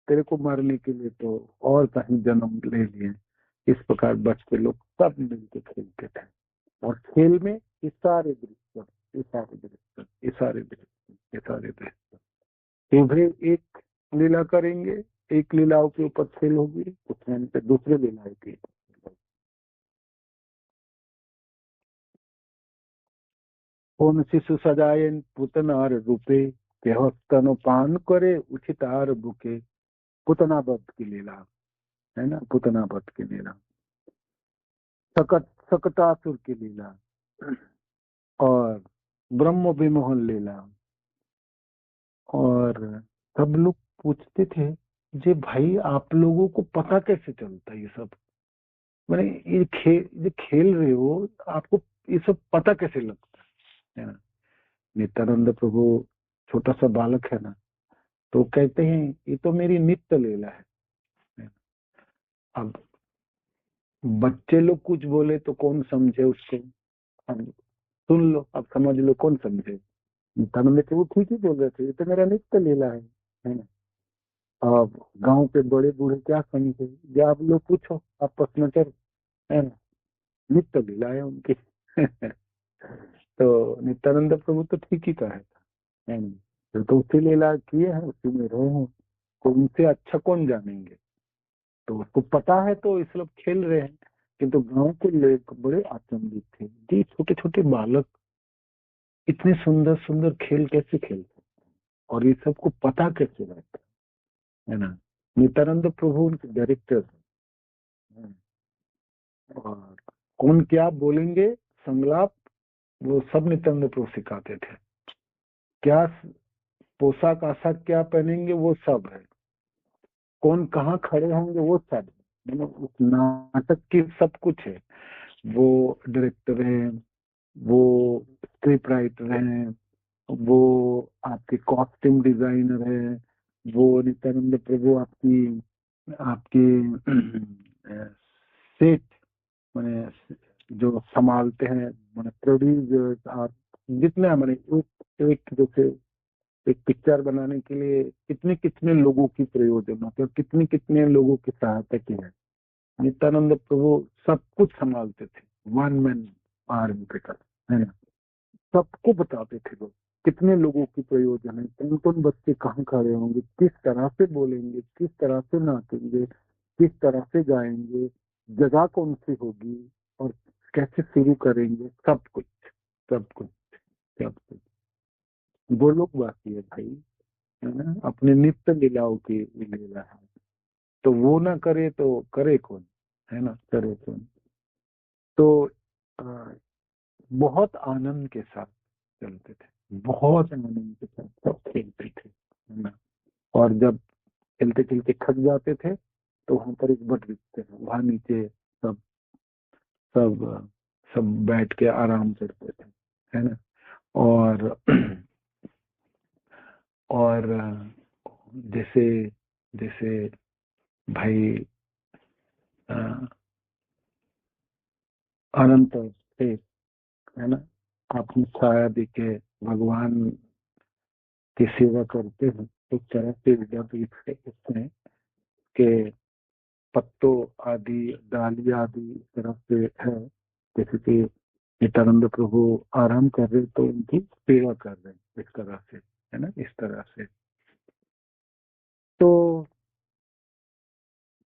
तेरे को मारने के लिए तो और कहीं जन्म ले लिए। इस प्रकार बच्चे लोग सब मिलकर खेलते थे। और खेल में इशारे दृश्य, इशारे दृश्य, इशारे दृश्य, इशारे दृश्य। सुबह एक लीला करेंगे, एक लीलाओं के ऊपर खेल होगी, उसमें से दूसरे लीलाएं की। कौन शिशु सजाए पुतनार रूपे, केह स्तन पान करे उचितार बुके। पुतना वध की लीला, है ना, पुतना वध की लीला, सकटासुर की लीला, और ब्रह्म विमोहन लीला। और सब लोग पूछते थे, जे भाई आप लोगों को पता कैसे चलता है ये सब? मैंने ये खेल रहे हो, आपको ये सब पता कैसे लगता है ना? नित्यानंद प्रभु, छोटा सा बालक है ना, तो कहते हैं ये तो मेरी नित्य लीला है। अब बच्चे लोग कुछ बोले तो कौन समझे उसको? अब सुन लो, अब समझ लो, कौन समझे? नित्यानंद प्रभु ठीक ही बोल रहे थे, ये तो मेरा नित्य लीला है ना। अब गांव के बड़े बूढ़े क्या समझे, ये आप लोग पूछो, आप प्रश्न करो, है ना, नित्य लीला है उनकी। तो नित्यानंद प्रभु तो ठीक ही कहा है ना, तो उसी लीला किए हैं, उसी में रहे हैं, तो उनसे अच्छा कौन जानेंगे? तो उसको पता है तो इस लोग खेल रहे हैं। किंतु गांव के लोग बड़े अचंभित थे, जी छोटे छोटे बालक इतने सुंदर सुंदर खेल कैसे खेलते और ये सबको पता कैसे रहता है ना। नित्यानंद प्रभु उनके डायरेक्टर हैं। और कौन क्या बोलेंगे संगलाप वो सब नित्यानंद प्रभु सिखाते थे। क्या पोशाक आशाक क्या पहनेंगे वो सब है। कौन कहाँ खड़े होंगे वो सब है। मतलब उस नाटक की सब कुछ है। वो डायरेक्टर है, वो स्क्रिप्ट राइटर है, वो आपके कॉस्ट्यूम डिजाइनर है, वो नित्यानंद प्रभु आपकी आपके सेट मैंने जो संभालते हैं मैंने प्रोड्यूसर्स आप जितने मैंने एक जैसे एक पिक्चर बनाने के लिए कितने कितने लोगों की प्रयोजन होते हैं, कितने कितने लोगों की सहायता की है। नित्यानंद प्रभु सब कुछ संभालते थे। वन मैन आर्मी पे कर है ना। सबको बताते थे लोग कितने लोगों की प्रयोजन है, कौन कौन बच्चे कहाँ खड़े होंगे, किस तरह से बोलेंगे, किस तरह से नाचेंगे, किस तरह से गाएंगे, जगह कौन सी होगी और कैसे शुरू करेंगे। सब कुछ सब कुछ सब कुछ वो लोग बाकी है भाई, है ना। अपने नित्य लीलाओं की लीला है तो वो ना करे तो करे कौन, है ना, करे कौन। तो अ, बहुत आनंद के साथ चलते थे, बहुत आनंद के साथ सब खेलते थे, है ना। और जब खेलते खेलते थक जाते थे तो वहां पर एक बट बिछते थे, वहां नीचे सब सब सब बैठ के आराम करते थे, है ना। और और जैसे जैसे भाई अ, अनंत थे, है ना। आपने छाया देके भगवान की सेवा करते हैं एक तरह से जब इसमें के पत्तों आदि डालिया आदि इस तरह से है, जैसे कि नित्यानंद प्रभु आराम कर रहे तो उनकी सेवा कर रहे हैं इस तरह से, है ना, इस तरह से। तो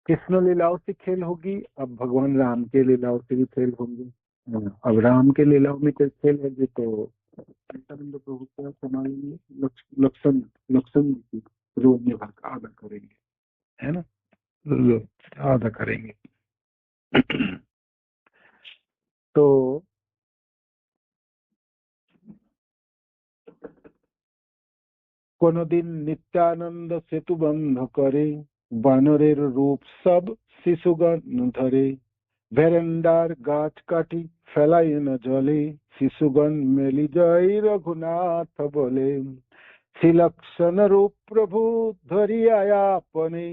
कृष्ण लीलाओं से खेल होगी, अब भगवान राम के लीलाओं से भी खेल होंगे। अब राम के लीलाओं में कोई खेल होगी तो नित्यानंद प्रभु क्या संभालेंगे, लक्षण लक्षण जी की रोल निभा आदा करेंगे, है ना, आदा करेंगे। तो কোনদিন নিত্যানন্দ সেতু বন্ধ করে বানরের রূপ সব শিশুগণ ধরে ভেরেন্ডার গাছ কাটি ফেলাই না জলে শিশুগণ মেলি জয় রঘুনাথ বলে শ্রীলক্ষণ রূপ প্রভু ধরিয়া আপনে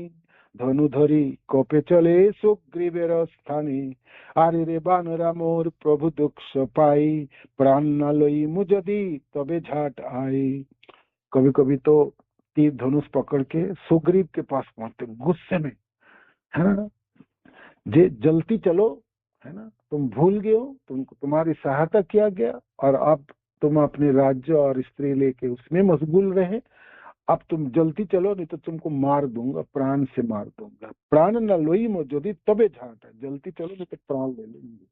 ধনু ধরি কপে চলে সুগ্রীবের স্থানে আরে রে বানরা মোর প্রভু দুঃখ পাই প্রাণ না লইমু যদি তবে ঝাট আই। कभी कभी तो तीर धनुष पकड़ के सुग्रीव के पास पहुंचते गुस्से में, है ना। जे जल्दी चलो, है ना, तुम भूल गए हो, तुमको तुम्हारी सहायता किया गया और अब तुम अपने राज्य और स्त्री लेके उसमें मशगूल रहे। अब तुम जल्दी चलो नहीं तो तुमको मार दूंगा, प्राण से मार दूंगा। प्राण न लोई मो जोदी तबे झाट है, जल्दी चलो नहीं तो प्राण ले लेंगे,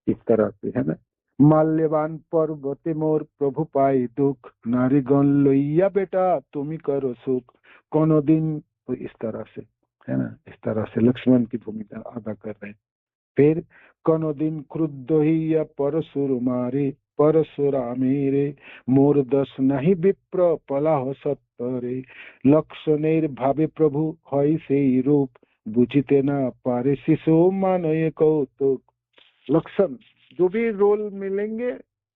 इस तरह से, है ना। माल्यवान पर्वते मोर प्रभु पाई दुख नारीगण लइया बेटा तुम ही करो सुख कोनो दिन। तो इस तरह से, है ना, इस तरह से लक्ष्मण की भूमिका अदा कर रहे हैं। फिर कोनो दिन क्रुद्ध ही या परशुर मारे परशुरामे रे मोर दस नहीं विप्र पलाह सत्तरे लक्षणेर भावे प्रभु हई से रूप बुझिते ना पारे शिशु मानय कौतुक। लक्षण जो भी रोल मिलेंगे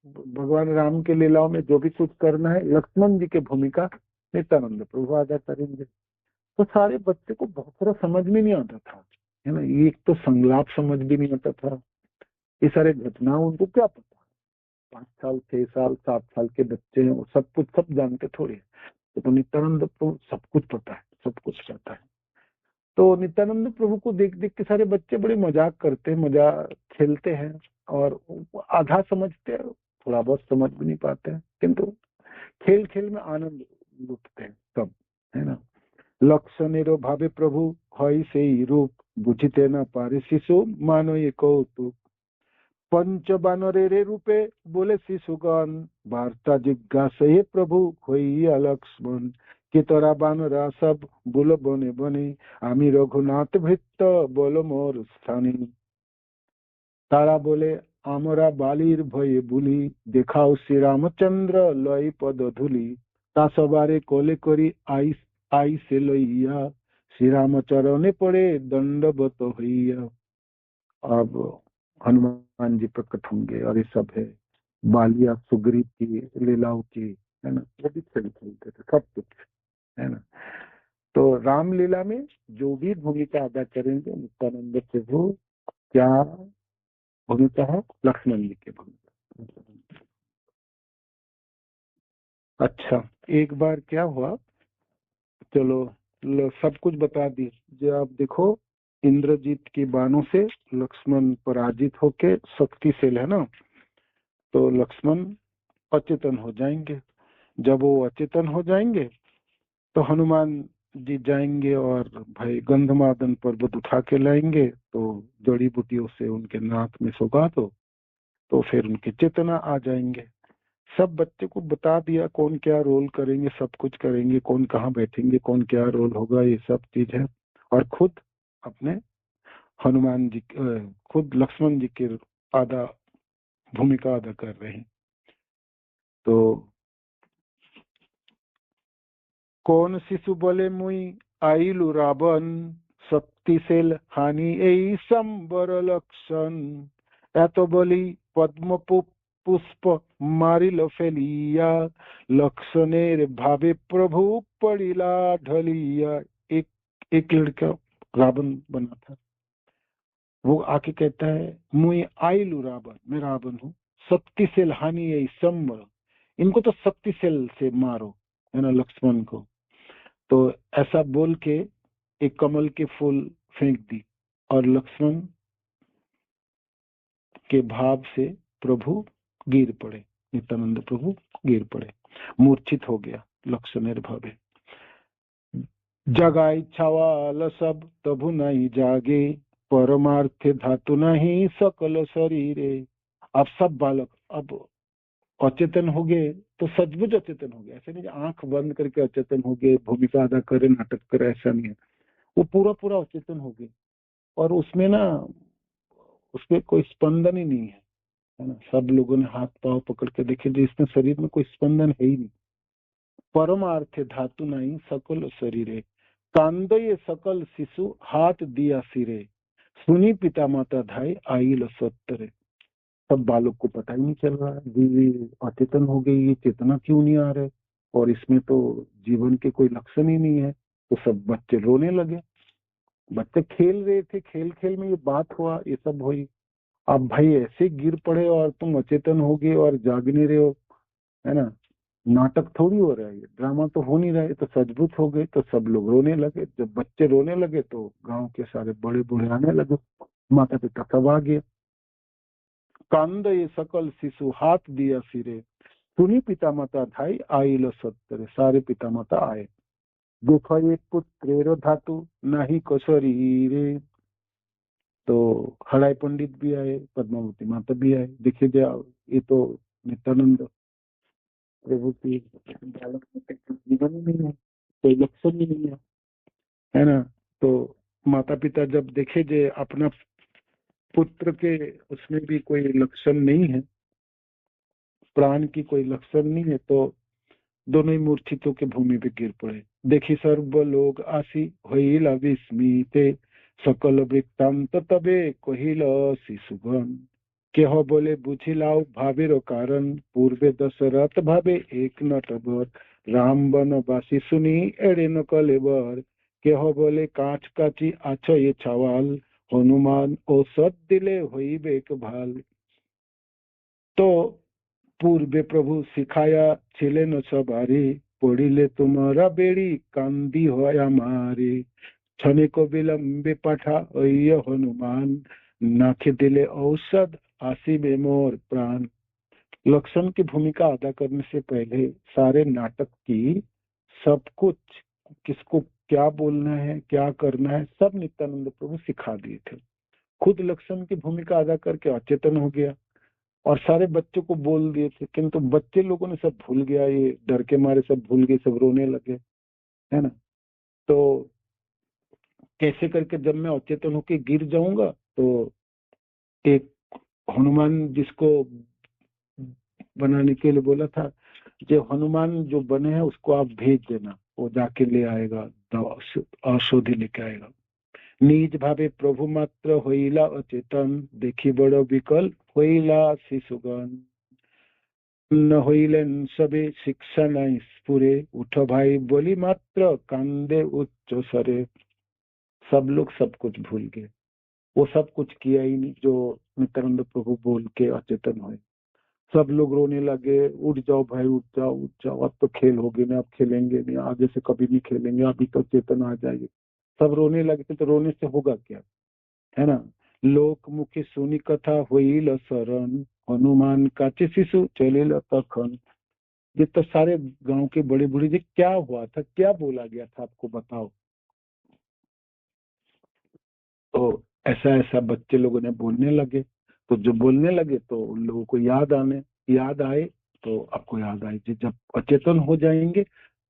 भगवान राम के लीलाओं में, जो भी कुछ करना है लक्ष्मण जी की भूमिका नित्यानंद प्रभु अदा करेंगे। तो सारे बच्चे को बहुत सारा समझ में नहीं आता था, है ना। ये एक तो संलाप समझ भी नहीं आता था, ये सारे घटना उनको क्या पता। 5 साल 6 साल 7 साल के बच्चे हैं, वो सब कुछ सब जानते थोड़ी है। तो नित्यानंद प्रभु सब कुछ पता है, सब कुछ पता है। तो नित्यानंद प्रभु को देख देख के सारे बच्चे बड़े मजाक करते हैं, मजाक खेलते हैं और आधा समझते हैं, थोड़ा बहुत समझ भी नहीं पाते हैं, किंतु खेल खेल में आनंद लुटते हैं सब, है ना। लक्षणेरो भावे प्रभु हई से रूप बुझिते न पारे शिशु मानो ये कौतुक। पंच बानरेरे रूपे बोले शिशुगण वार्ता जिज्ञासा हे प्रभु হইয়া लक्ष्मण कि तोरा बानरा सब बोलो बने बने आमी रघुनाथ भृत्य बोलो मोर स्थानी। तारा बोले আমরা বালির ভয়ে বুলি দেখাও শ্রী রামচন্দ্র লয় পদ ধুলি তা সবারে কোলে করি আইসে লইয়া श्री रामचरणे पड़े दंडवत হইয়া। अब हनुमान जी प्रकट होंगे और ये सब है बालिया सुग्रीव की लीलाओं की, है ना, वो भी खेलते थे सब कुछ, है ना। तो रामलीला में जो भी भूमिका अदा करेंगे नित्यानंद प्रभु, क्या भूमिका है? लक्ष्मण जी की भूमिका। अच्छा, एक बार क्या हुआ, चलो सब कुछ बता दी। जो आप देखो इंद्रजीत के बाणों से लक्ष्मण पराजित होके शक्तिशाली है ना, तो लक्ष्मण अचेतन हो जाएंगे। जब वो अचेतन हो जाएंगे तो हनुमान जी जाएंगे और भाई गंधमादन पर्वत उठा के लाएंगे, तो जड़ी बूटियों से उनके नाक में सुगा दो, तो फिर उनकी चेतना आ जाएंगे। सब बच्चे को बता दिया कौन क्या रोल करेंगे, सब कुछ करेंगे, कौन कहाँ बैठेंगे, कौन क्या रोल होगा, ये सब चीज है। और खुद अपने हनुमान जी खुद लक्ष्मण जी के भूमिका अदा कर रहे हैं। तो कौन शिशु बोले मुई आइलु रावण शक्तिशैल हानि এই সম্বর লক্ষণ এত বলি পদ্ম পুষ্প মারিল ফেলিয়া लक्षणेर भावे प्रभु पड़िला ढलिया। एक लड़का रावण बना था, वो आके कहता है मुई आइलु रावण, मैं रावण हूँ, शक्तिशैल हानि यही संबर, इनको तो शक्तिशैल से मारो, है ना, लक्ष्मण को। तो ऐसा बोल के एक कमल के फूल फेंक दी और लक्ष्मण के भाव से प्रभु गिर पड़े, नित्यानंद प्रभु गिर पड़े, मूर्छित हो गया लक्ष्मणेर भावे। जगाई छावाल सब तभु नहीं जागे परमार्थ धातु नहीं सकल शरीरे। अब सब बालक अब अचेतन हो गए, तो सचमुच अचेतन हो गए, ऐसे नहीं आंख बंद करके अचेतन हो गए, भूमिका अदा करे, नाटक करे, ऐसा नहीं है। वो पूरा अचेतन हो गए और उसमें ना उसमें कोई स्पंदन ही नहीं है ना। सब लोगों ने हाथ पांव पकड़ के देखे, जिसमें शरीर में कोई स्पंदन है ही नहीं। परमार्थ धातु नहीं सकल शरीरे कांदये सकल शिशु हाथ दिया सिरे सुनी पिता माता धाई आइल सत्तरे। सब बालक को पता ही नहीं चल रहा है, दीदी अचेतन हो गई, ये चेतना क्यों नहीं आ रहे, और इसमें तो जीवन के कोई लक्षण ही नहीं है। तो सब बच्चे रोने लगे, बच्चे खेल रहे थे, खेल खेल में ये बात हुआ, ये सब हुई। अब भाई ऐसे गिर पड़े और तुम अचेतन हो गए और जाग नहीं रहे हो, है ना, नाटक थोड़ी हो रहा है, ड्रामा तो हो नहीं रहा है, तो सचमुच हो गए। तो सब लोग रोने लगे। जब बच्चे रोने लगे तो गांव के सारे बड़े बूढ़े आने लगे, माता पिता सब आ गए। कांद ये सकल शिशु हाथ दिया सिरे सुनी पिता माता धाई आइल सत्तरे। सारे पिता माता आए, देखो ये पुत्रेरो धातु नहीं कसरीरे। तो हड़ाई पंडित भी आए, पद्मावती माता भी आए। देखिए जाओ, ये तो नित्यानंद प्रभु की जीवन ही नहीं है, कोई लक्षण ही नहीं है ना। तो माता पिता जब देखे जे अपना पुत्र के उसमें भी कोई लक्षण नहीं है, प्राण की कोई लक्षण नहीं है, तो दोनों ही मूर्छितों के भूमि पे गिर पड़े। देखी सर्व लोग आसी होइल विस्मिते सकल वृत्तांत तबे कहिल शिशुगण केह बोले बुझिलाओ भावेर कारण पूर्वे दशरथ भावे एक नटवर राम बनवासी सुनी एड़े न कलेवर केह बोले काच काची आछ ये छावाल हनुमान औसत दिले होइबे एक भाल। तो पूर्वे प्रभु सिखाया छिले न सबारी पड़िले तुम्हारा बेड़ी कांदी हो हमारे क्षणे को विलंबे पाठा अय्य हनुमान नाखे दिले औषध आसी में मोर प्राण। लक्ष्मण की भूमिका अदा करने से पहले सारे नाटक की सब कुछ, किसको क्या बोलना है, क्या करना है, सब नित्यानंद प्रभु सिखा दिए थे। खुद लक्ष्मण की भूमिका अदा करके अचेतन हो गया, और सारे बच्चों को बोल दिए थे, किंतु बच्चे लोगों ने सब भूल गया, ये डर के मारे सब भूल गए, सब रोने लगे, है ना। तो कैसे करके जब मैं अचेतन होके गिर जाऊंगा तो एक हनुमान जिसको बनाने के लिए बोला था, जो हनुमान जो बने हैं उसको आप भेज देना, वो जाके ले आएगा, दवा औषधि लेके आएगा। निज भावे प्रभु मात्र होइला अचेतन, देखी बड़ विकल होइला शिशुगण। न হইলেন সবে শিক্ষা নাই স্ফুরে, उठ भाई बोली मात्र कांदे उच्च सरे। सब लोग सब कुछ भूल गए, वो सब कुछ किया ही नहीं जो नित्यानंद प्रभु बोल के अचेतन हुए। सब लोग रोने लगे, उठ जाओ भाई, उठ जाओ उठ जाओ, अब तो खेल होगी ना, अब खेलेंगे नहीं, आगे से कभी नहीं खेलेंगे, अभी तो चेतना आ जाएगी। सब रोने लगे, तो रोने से होगा क्या, है ना। लोक मुखी सुनी कथा होइल शरण, हनुमान काचे शिशु चलिल तखन। ये तो सारे गांव के बड़े बूढ़े जी, क्या हुआ था, क्या बोला गया था, आपको बताओ। तो ऐसा ऐसा बच्चे लोगों ने बोलने लगे, तो जो बोलने लगे तो उन लोगों को याद आए। तो आपको याद आए कि जब अचेतन हो जाएंगे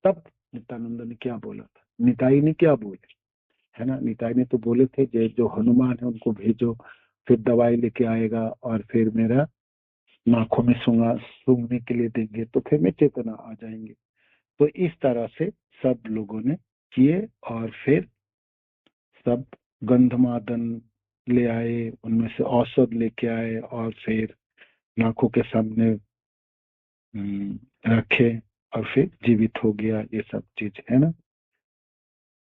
तब नित्यानंद ने क्या बोला था, निताई ने क्या बोले, है ना। निताई ने तो बोले थे जो हनुमान है उनको भेजो, फिर दवाई लेके आएगा और फिर मेरा नाकों में सूंघने के लिए देंगे, तो फिर मैं चेतना आ जाएंगे। तो इस तरह से सब लोगों ने किए, और फिर सब गंधमादन ले आए, उनमें से औषध लेके आए, और फिर नाकों के सामने रखे, और फिर जीवित हो गया, ये सब चीज, है ना।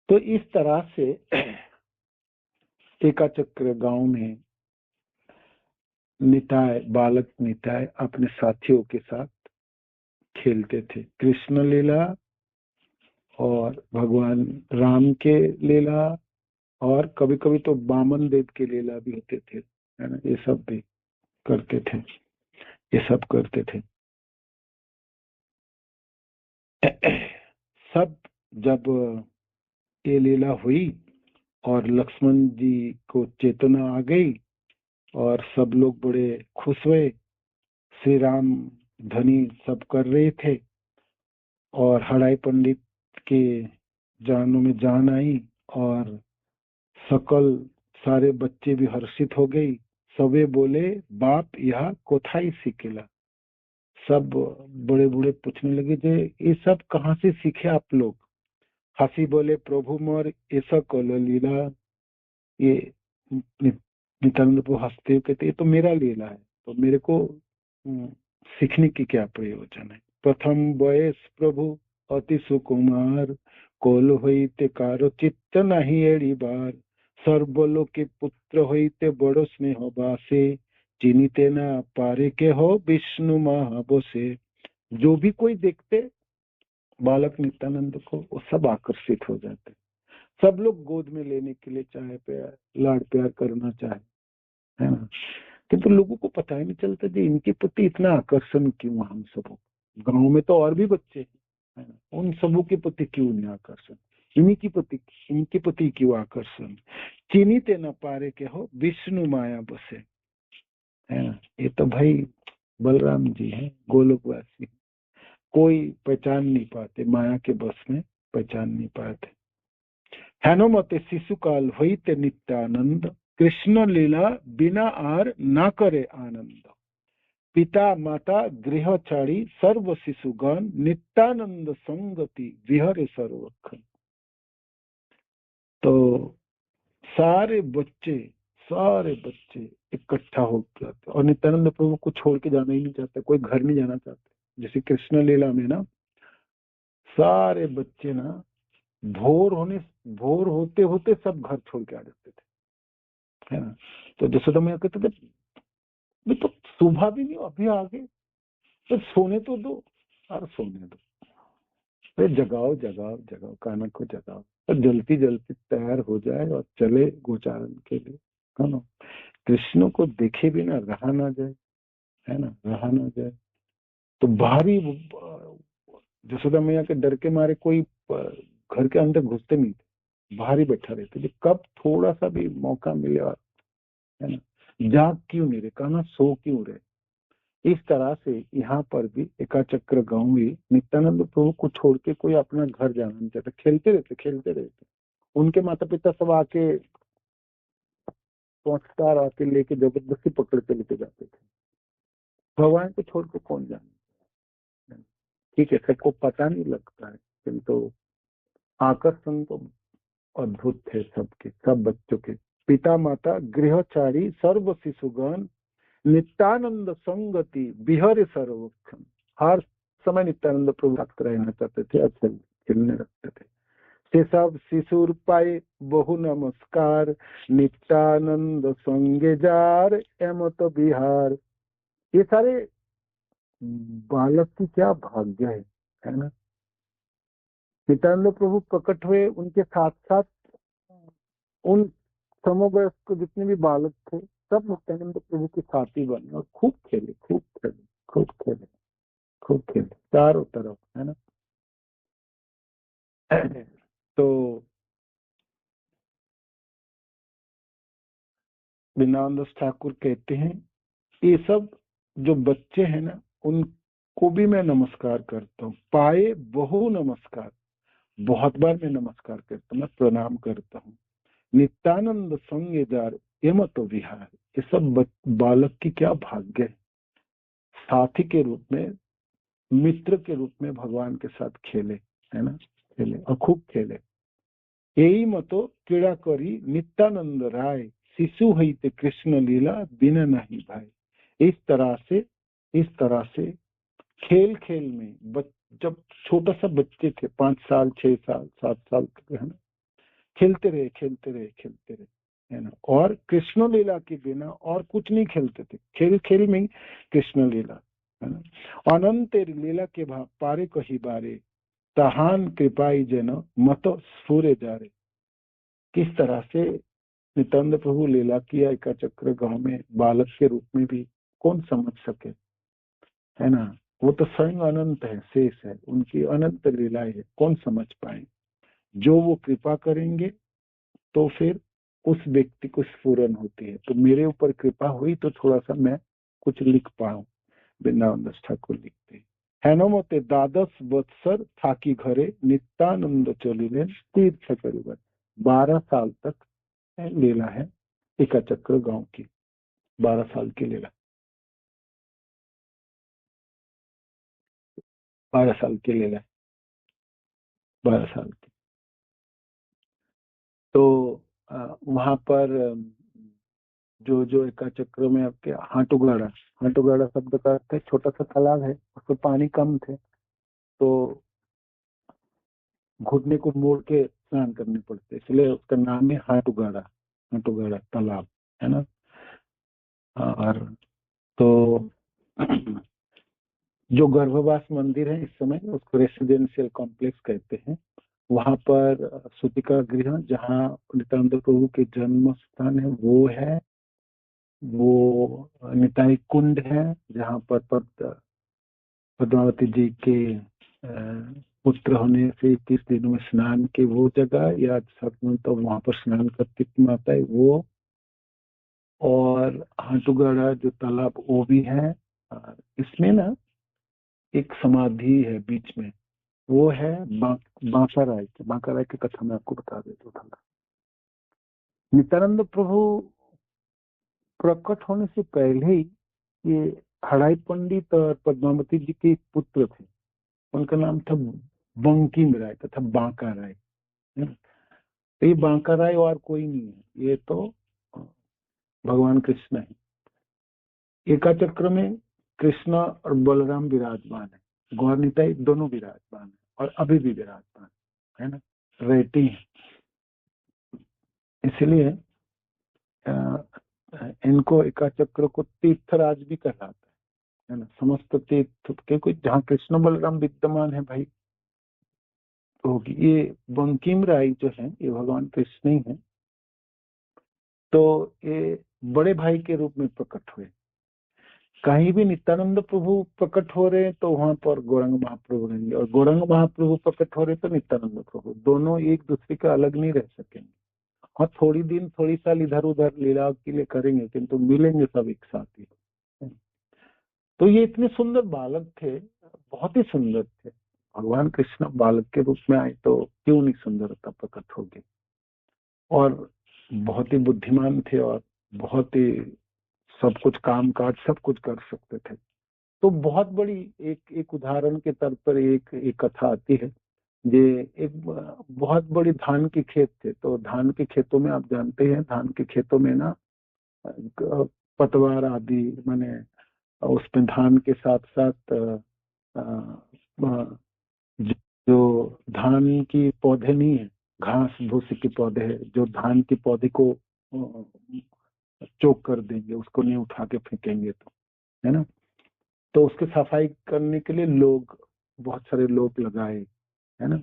तो इस तरह से एकाचक्र गांव में निताय, बालक निताय अपने साथियों के साथ खेलते थे कृष्ण लीला, और भगवान राम के लीला, और कभी कभी तो बामन देव के लीला भी होते थे, है ना। ये सब भी करते थे, ये सब करते थे। सब जब ये लीला हुई और लक्ष्मण जी को चेतना आ गई और सब लोग बड़े खुश हुए, श्री राम धनी सब कर रहे थे, और हड़ाई पंडित के जानों में जान आई, और सकल सारे बच्चे भी हर्षित हो गई। सबे बोले बाप यह कोथाई सीखेला। सब बड़े बूढ़े पूछने लगे जे ये सब कहाँ से सीखे आप लोग। हंसी बोले प्रभु मोर ऐसा कल लीला, ये नित्यानंद प्रभु हंसते हुए कहते ये तो मेरा लीला है, तो मेरे को सीखने की क्या प्रयोजन है। प्रथम बयस प्रभु अति सुकुमार, कोल होइते कारो चित्त नहीं एड़ी बार। सर्वलोक के पुत्र होइते बड़ो स्नेह बासे, चिनिते ना पारे के हो विष्णु महाबसे। जो भी कोई देखते बालक नित्यानंद को, वो सब आकर्षित हो जाते, सब लोग गोद में लेने के लिए चाहे, प्यार लाड प्यार करना चाहे, है ना। किंतु लोगों को पता ही नहीं चलता कि इनके प्रति इतना आकर्षण क्यों, हम सबों। गांव में तो और भी बच्चे हैं, है ना, उन सबों के प्रति क्यों नहीं आकर्षण, इनके प्रति क्यों आकर्षण। चिन्हिते न पारे के हो विष्णु माया बसे, है ना। ये तो भाई बलराम जी हैं, गोलोकवासी, कोई पहचान नहीं पाते, माया के बस में पहचान नहीं पाते। हेनोमते शिशुकाल होइते नित्यानंद, कृष्ण लीला बिना आर ना करे आनंद। पिता माता गृहचारी सर्व शिशुगण, नित्यानंद संगति विहरे सर्वखन। तो सारे बच्चे इकट्ठा हो जाते, और नित्यानंद प्रभु को छोड़ के जाना ही नहीं चाहते, कोई घर नहीं जाना चाहते। जैसे कृष्ण लीला में ना सारे बच्चे ना भोर होते होते सब घर छोड़ के आ जाते थे, है ना। तो जसोदा मैया कहते थे तो सुबह भी नहीं, अभी आ गए, तो सोने तो दो, और सोने दो, अरे जगाओ जगाओ जगाओ, कान्हा को जगाओ, तो जल्दी जल्दी तैयार हो जाए और चले गोचारण के लिए, है ना। कृष्ण को देखे बिना रहा ना जाए, है ना, रहा ना जाए। तो भारी जसोदा मैया के डर के मारे कोई घर के अंदर घुसते नहीं थे, बाहर ही बैठा रहते थे, कब थोड़ा सा भी मौका मिले, और है ना, जाग क्यों नहीं रहे, कान्हा सो क्यों रहे, इस तरह से यहाँ पर भी एकाचक्र गांव में नित्यानंद प्रभु को छोड़ के कोई अपना घर जाना नहीं चाहता, खेलते रहते। उनके माता पिता सब आके पहुंचता आके लेके जबरदस्ती पकड़ के लेके जाते थे। भगवान को छोड़ के कौन जाना, ठीक है, सबको पता नहीं लगता है, किंतु आकर्षण तो अद्भुत थे सबके, सब बच्चों के। पिता माता गृहचारी सर्व शिशुगण नित्यानंद संगति बिहर सर्वक्षण। हर समय नित्यानंद प्रभु साथ रहना चाहते थे, अच्छे खेलने रखते थे। से सब शिशुर पाए बहु नमस्कार नित्यानंद संगे जार एमत बिहार। ये सारे बालक की क्या भाग्य है ना। नित्यानंद प्रभु प्रकट हुए, उनके साथ साथ उन समवयस्क जितने भी बालक थे सब नित्यानंद प्रभु के साथी बने और खूब खेले चारों तरफ, है ना। तो वृंदावन ठाकुर कहते हैं ये सब जो बच्चे हैं ना उनको भी मैं नमस्कार करता हूँ। पाए बहु नमस्कार, बहुत बार मैं नमस्कार करता हूँ, मैं प्रणाम करता हूँ। नित्यानंद संग जार एमत विहार। ये सब बालक की क्या भाग्य है, साथी के रूप में, मित्र के रूप में भगवान के साथ खेले, है ना, खेले और खूब खेले। यही मतो क्रीड़ा करी नित्यानंद राय शिशु हईते कृष्ण लीला बिना नहीं भाई। इस तरह से खेल खेल में जब छोटा सा बच्चे थे, 5 साल 6 साल 7 साल के, है ना, खेलते रहे, है ना। और कृष्ण लीला के बिना और कुछ नहीं खेलते थे, खेल खेल में कृष्ण लीला, है ना। अनंत लीला के भाव पारे कही बारे तहान कृपाई जन मत स्फूरे जा रहे। किस तरह से नित्यानंद प्रभु लीला किया एकाचक्र गांव में बालक के रूप में भी कौन समझ सके, है ना। वो तो स्वयं अनंत है, शेष है, उनकी अनंत लीलाएं है, कौन समझ पाए। जो वो कृपा करेंगे तो फिर उस व्यक्ति को स्फुरन होती है। तो मेरे ऊपर कृपा हुई तो थोड़ा सा मैं कुछ लिख पाऊं। वृंदावन दास ठाकुर लिखते हैं, हेनोमते द्वादश वत्सर थाकी घरे नित्यानंद चलिले तीर्थ करिबर। 12 साल तक लीला है एकाचक्र गांव की, 12 साल की लीला, 12 साल की लीला, 12 साल की। तो वहां पर जो जो एकाचक्र में आपके हाटुगाड़ा शब्द का अर्थ है छोटा सा तालाब है, उसमें पानी कम थे तो घुटने को मोड़ के स्नान करने पड़ते, इसलिए उसका नाम है हाटुगाड़ा तालाब, है ना। और तो जो गर्भवास मंदिर है इस समय उसको रेसिडेंशियल कॉम्प्लेक्स कहते हैं। वहां पर सूतिका गृह जहाँ नित्यानंद प्रभु के जन्म स्थान है वो है। वो निताई कुंड है जहाँ पर पद्मावती जी के पुत्र होने से 21 दिनों में स्नान के वो जगह, या तो वहां पर स्नान करती थी माता है वो। और हाटुगाड़ा जो तालाब वो भी है। इसमें ना एक समाधि है बीच में, वो है बांका राय की कथा मैं आपको बता देता हूँ। नित्यानंद प्रभु प्रकट होने से पहले ही ये हड़ाई पंडित और पद्मावती जी के पुत्र थे, उनका नाम था बंकिम राय तथा बांका राय। तो ये बांका राय और कोई नहीं है, ये तो भगवान कृष्ण है। एकाचक्र में कृष्ण और बलराम विराजमान है, गौर निताई दोनों विराजमान है और अभी भी विराजमान है ना, रहती है। इसलिए इनको एकाचक्र को तीर्थराज भी कहलाता है ना, समस्त तीर्थ, क्योंकि जहाँ कृष्ण बलराम विद्यमान है भाई होगी। ये बंकिम राय जो है ये भगवान कृष्ण ही है। तो ये बड़े भाई के रूप में प्रकट हुए। कहीं भी नित्यानंद प्रभु प्रकट हो रहे हैं तो वहां पर गौरंग महाप्रभु रहेंगे, और गौरंग महाप्रभु प्रकट हो रहे तो नित्यानंद प्रभु, दोनों एक दूसरे का अलग नहीं रह सकेंगे। हाँ थोड़ी साल इधर उधर लीला के लिए करेंगे किंतु मिलेंगे सब एक साथ ही। तो ये इतने सुंदर बालक थे, बहुत ही सुंदर थे। भगवान कृष्ण बालक के रूप में आए तो क्यों नहीं सुंदरता प्रकट होगी। और बहुत ही बुद्धिमान थे और बहुत ही सब कुछ काम काज सब कुछ कर सकते थे। तो बहुत बड़ी एक उदाहरण के तौर पर एक कथा आती है। ये एक बहुत बड़ी धान की खेत थे। तो धान के खेतों में आप जानते हैं, धान के खेतों में ना पतवार आदि माने उसमें धान के साथ साथ जो धान की पौधे नहीं है, घास भूसी के पौधे है जो धान की पौधे को चोक कर देंगे, उसको नहीं उठा के फेंकेंगे, तो है ना। तो उसकी सफाई करने के लिए लोग, बहुत सारे लोग लगाए, है ना।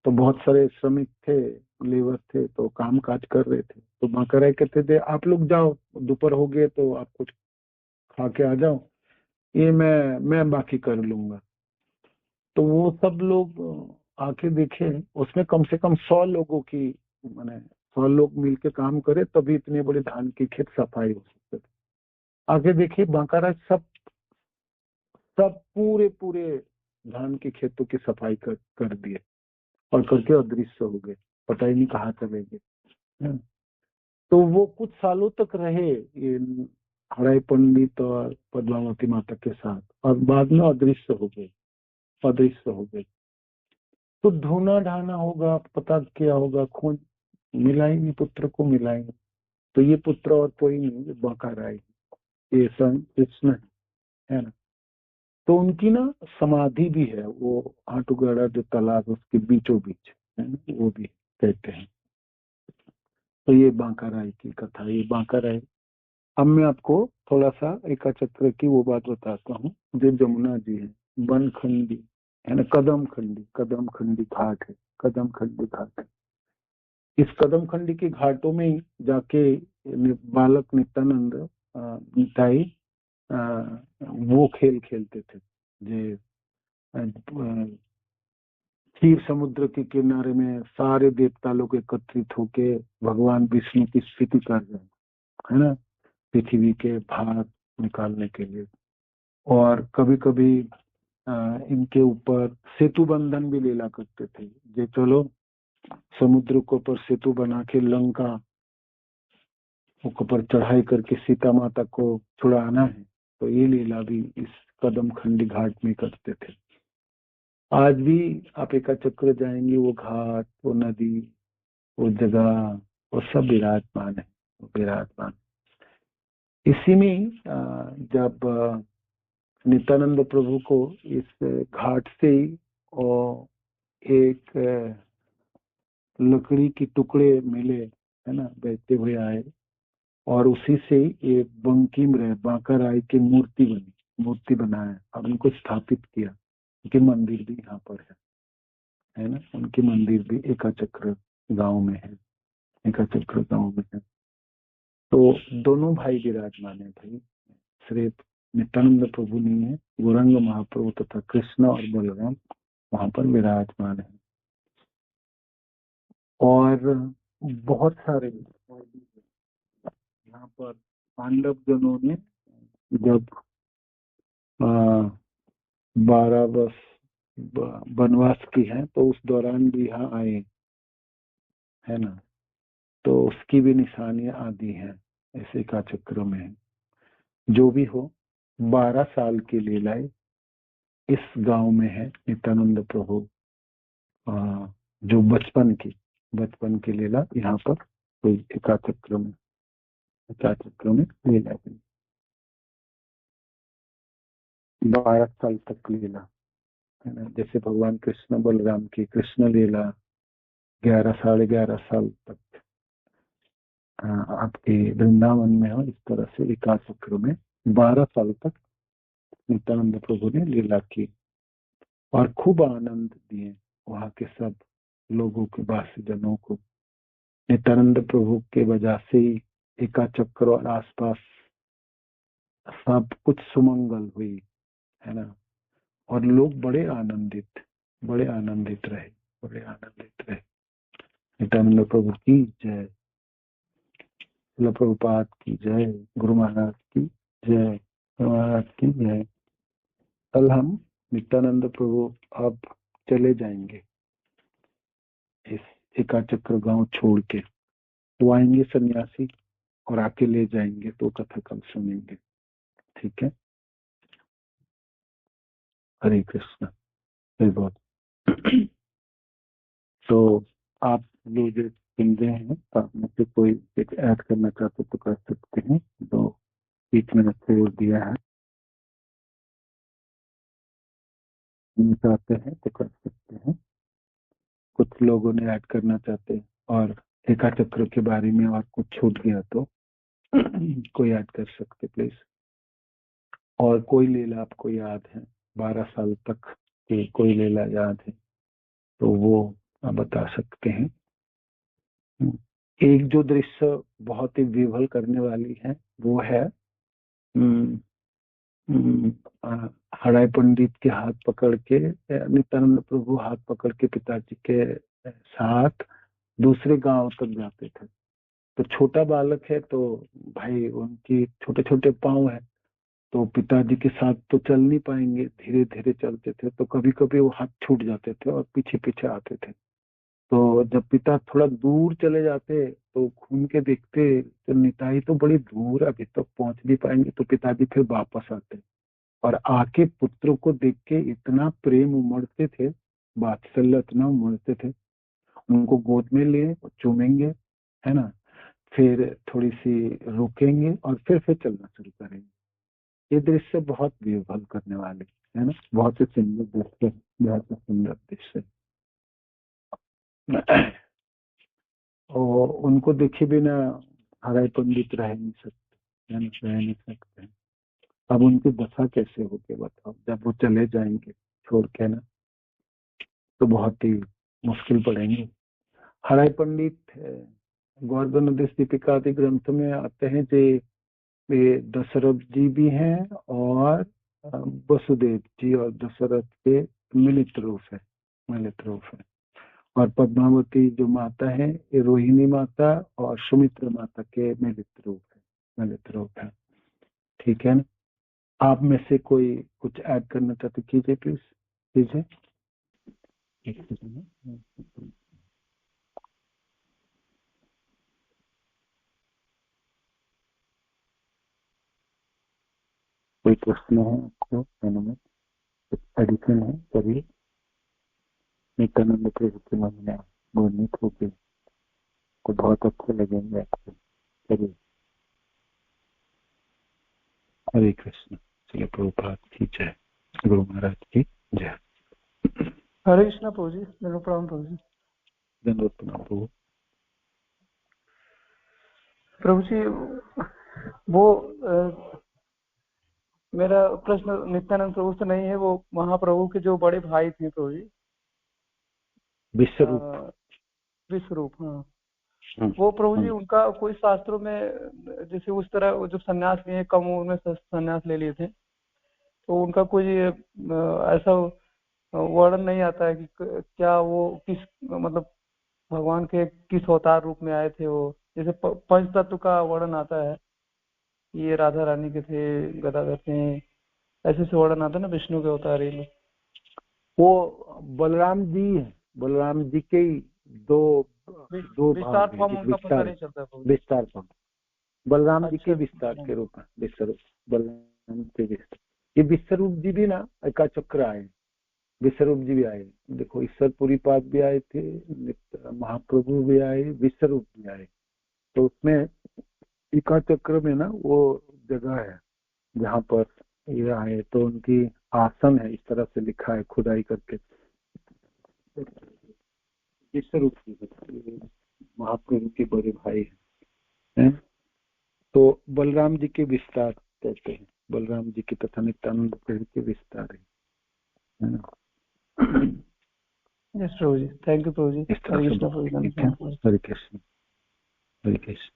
तो बहुत सारे श्रमिक थे, लेबर थे, तो काम काज कर रहे थे। तो बांका कहते थे आप लोग जाओ, दोपहर हो गए तो आप कुछ खा के आ जाओ, ये मैं बाकी कर लूंगा। तो वो सब लोग आके देखे, उसमें कम से कम 100 लोगों की माने 100 लोग मिलके काम करे तभी इतने बड़े धान की खेत सफाई हो सकते थे। आगे देखिए बांका सब सब पूरे पूरे धान के खेतों की सफाई कर दिए और करके अदृश्य हो गए, पता ही नहीं कहाँ चले गए। तो वो कुछ सालों तक रहे ये हराई पंडित और पद्मावती माता के साथ, और बाद में अदृश्य हो गए, अदृश्य हो गए। तो ढूंढा ढाना होगा, पता किया होगा, खोज मिला ही नहीं, पुत्र को मिला ही नहीं। तो ये पुत्र और कोई नहीं, ये बांका राय, ये संत कृष्ण है ना। तो उनकी ना समाधि भी है, वो आटुगड़ा जो तालाब उसके बीचों बीच है ना, वो भी कहते हैं। तो ये बांका राय की कथा, ये बांका राय। अब मैं आपको थोड़ा सा एका चक्र की वो बात बताता हूँ। जो जमुना जी है, बनखंडी है ना, कदम खंडी घाट है, कदम खंडी घाट है। इस कदम खंडी के घाटों में ही जाके बालक नित्यानंद निताई वो खेल खेलते थे। जे क्षीर समुद्र के किनारे में सारे देवता लोग एकत्रित होके भगवान विष्णु की स्तुति कर रहे हैं, है ना, पृथ्वी के भार निकालने के लिए। और कभी कभी इनके ऊपर सेतु बंधन भी लीला करते थे। जे चलो समुद्र के ऊपर सेतु बना के लंका ऊपर चढ़ाई करके सीता माता को छुड़ाना है, तो ये लीला भी इस कदम खंडी घाट में करते थे। आज भी आप एका चक्र जाएंगे, वो घाट, वो नदी, वो जगह, वो सब विराजमान है, वो विराजमान। इसी में जब नित्यानंद प्रभु को इस घाट से ही और एक लकड़ी की टुकड़े मिले, है ना, बहते हुए आए, और उसी से ही एक बंकिम रहे बांका राय की मूर्ति बनी, मूर्ति बनाया और उनको स्थापित किया। उनके मंदिर भी यहाँ पर है ना, उनकी मंदिर भी एका चक्र गांव में है, एका चक्र गांव में है। तो दोनों भाई विराजमान है भाई, सिर्फ नित्यानंद प्रभु नहीं है, गौरांग महाप्रभु तथा कृष्ण और बलराम वहां पर विराजमान है। और बहुत सारे यहाँ पर पांडव जनों ने जब 12 वर्ष वनवास की है तो उस दौरान भी यहाँ आए, है ना। तो उसकी भी निशानियां आदि हैं ऐसे का चक्र में है। जो भी हो, 12 साल की लीलाएं इस गांव में है। नित्यानंद प्रभु जो बचपन की लीला यहाँ पर कोई एकाचक्र में लीला है। 12 साल तक लीला, है ना। जैसे भगवान कृष्ण बलराम की कृष्ण लीला 11 साढ़े 11 साल तक आपके वृंदावन में हो, इस तरह से एकाचक्र में 12 साल तक नित्यानंद प्रभु ने लीला की और खूब आनंद दिए वहां के सब लोगों के, वासी जनों को। नित्यानंद प्रभु के वजह से ही एका चक्र और आसपास सब कुछ सुमंगल हुई, है ना। और लोग बड़े आनंदित रहे, बड़े आनंदित रहे। नित्यानंद प्रभु की जय, शिल प्रभुपाद की जय, गुरु महाराज की जय, गुरु महाराज की जय। कल हम नित्यानंद प्रभु अब चले जाएंगे इस एकाचक्र गांव छोड़ के, तो आएंगे सन्यासी और आके ले जाएंगे, तो कथा कल सुनेंगे। ठीक है, हरे कृष्ण। हरि बोल। तो आप लोग जो सुन रहे हैं, आप में से कोई एक ऐड करना चाहते तो कर सकते हैं, तो 20 मिनट छोड़ दिया है, चाहते हैं तो कर सकते हैं। कुछ लोगों ने ऐड करना चाहते हैं, और एकाचक्र के बारे में और कुछ छूट गया तो कोई ऐड कर सकते प्लीज। और कोई लीला आपको याद है 12 साल तक की, कोई लीला याद है तो वो आप बता सकते हैं। एक जो दृश्य बहुत ही विवल करने वाली है वो है हराय पंडित के हाथ पकड़ के, नित्यानंद प्रभु हाथ पकड़ के पिताजी के साथ दूसरे गांव तक जाते थे। तो छोटा बालक है तो भाई उनकी छोटे छोटे पांव है, तो पिताजी के साथ तो चल नहीं पाएंगे, धीरे धीरे चलते थे, तो कभी कभी वो हाथ छूट जाते थे और पीछे पीछे आते थे। तो जब पिता थोड़ा दूर चले जाते तो घूम के देखते तो निताई तो बड़ी दूर, अभी तक पहुंच नहीं पाएंगे, तो पिताजी फिर वापस आते और आके पुत्रों को देख के इतना प्रेम उमड़ते थे, वात्सल्य इतना उमड़ते थे, उनको गोद में लिए चूमेंगे, है ना, फिर थोड़ी सी रुकेंगे और फिर चलना शुरू करेंगे। ये दृश्य बहुत विह्वल करने वाले है ना, बहुत ही सुंदर दृश्य, बहुत ही सुंदर दृश्य। और उनको देखे बिना हराय पंडित रह नहीं सकते, है ना, रह नहीं सकते। अब उनकी दशा कैसे होगी बताओ, जब वो चले जाएंगे छोड़ के ना, तो बहुत ही मुश्किल पड़ेंगे। हराय पंडित गोवर्धन दीपिका आदि ग्रंथ में आते हैं जो वे दशरथ जी भी हैं और वसुदेव जी और दशरथ के मिलित रूप है, मिलित रूप है। और पद्मावती जो माता है ये रोहिणी माता और सुमित्रा माता के मिलित रूप है, मिलित रूप है। ठीक है ना, आप में से कोई कुछ ऐड करना चाहते कीजिए प्लीज, कीजिए। कोई प्रश्न है आपको, में कुछ एडिशन है कभी नित्यानंद प्रभु के मन में वर्णित होगी तो बहुत अच्छे लगेंगे आपको। चलिए, हरे कृष्ण। चलिए, प्रभुपाद की जय, गुरु महाराज की जय। हरे कृष्ण प्रभु जी, दंडवत प्रणाम प्रभु जी। दंडवत प्रणाम प्रभु। प्रभु जी वो मेरा प्रश्न नित्यानंद प्रभु से नहीं है, वो महाप्रभु के जो बड़े भाई थे प्रभु जी, विश्वरूप, विश्वरूप, हाँ, वो प्रभु जी उनका कोई शास्त्रों में जैसे उस तरह जो सन्यास लिए, कम उम्र में सन्यास ले लिए थे, तो उनका कोई ऐसा वर्णन नहीं आता है कि क्या वो किस मतलब भगवान के किस अवतार रूप में आए थे। वो जैसे पंच तत्व का वर्णन आता है, ये राधा रानी के थे, गदाधर थे, ऐसे से वर्णन आता है ना विष्णु के अवतार में। वो बलराम जी है, बलराम जी के दो विस्तार भाग फॉर्म है, उनका पता नहीं चलता है। विस्तार फॉर्म बलराम जी के अच्छा, विस्तार के रूप में विश्वरूप, बलराम के विस्तार। ये विश्वरूप जी भी ना एकाचक्र आए, विश्वरूप जी भी आए। देखो, ईश्वरपुरी पाद भी आए थे, महाप्रभु भी आए, विश्वरूप भी आए। तो उसमें एकाचक्र में ना वो जगह है जहाँ पर ये आए, तो उनकी आसन है, इस तरह से लिखा है खुदाई करके। विश्वरूप जी महाप्रभु के बड़े भाई हैं। तो बलराम जी के विस्तार कहते हैं, बलराम जी के तथा नित्यानंद प्रभु के विस्तार है ना। Yes Prabhu ji, thank you Prabhu ji. इस तरह से हरे कृष्ण, हरे कृष्ण।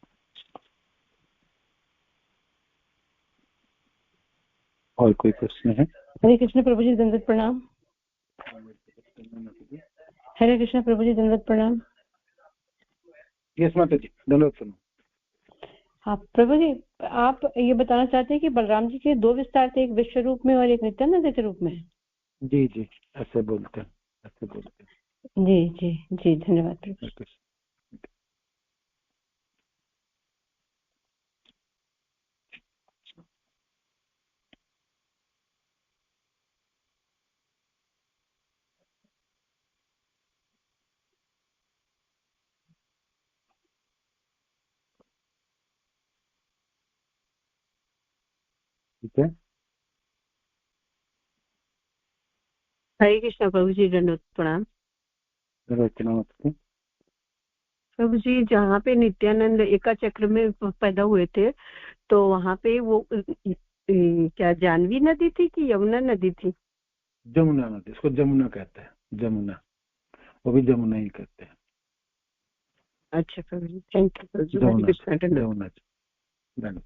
और कोई प्रश्न है? हरे कृष्ण प्रभु जी, दंडवत प्रणाम। हरे कृष्ण प्रभु जी, दंडवत प्रणाम। यस माता जी, दंडवत प्रणाम। हाँ प्रभु जी, आप ये बताना चाहते हैं कि बलराम जी के 2 विस्तार थे, एक विश्व रूप में और एक नित्यानंद के रूप में? जी जी, ऐसे बोलते हैं, ऐसे बोलते हैं। जी जी जी, धन्यवाद प्रभु। ठीक है, हरे कृष्णा प्रभु जी, दंडवत प्रणाम। रचना प्रभु जी, जहाँ पे नित्यानंद एका चक्र में पैदा हुए थे, तो वहाँ पे वो क्या जानवी नदी थी कि यमुना नदी थी? जमुना नदी, इसको जमुना कहते हैं, जमुना, वो भी जमुना ही कहते हैं। अच्छा प्रभु जी, थैंक यू प्रभु जी। जमुना, जमुना।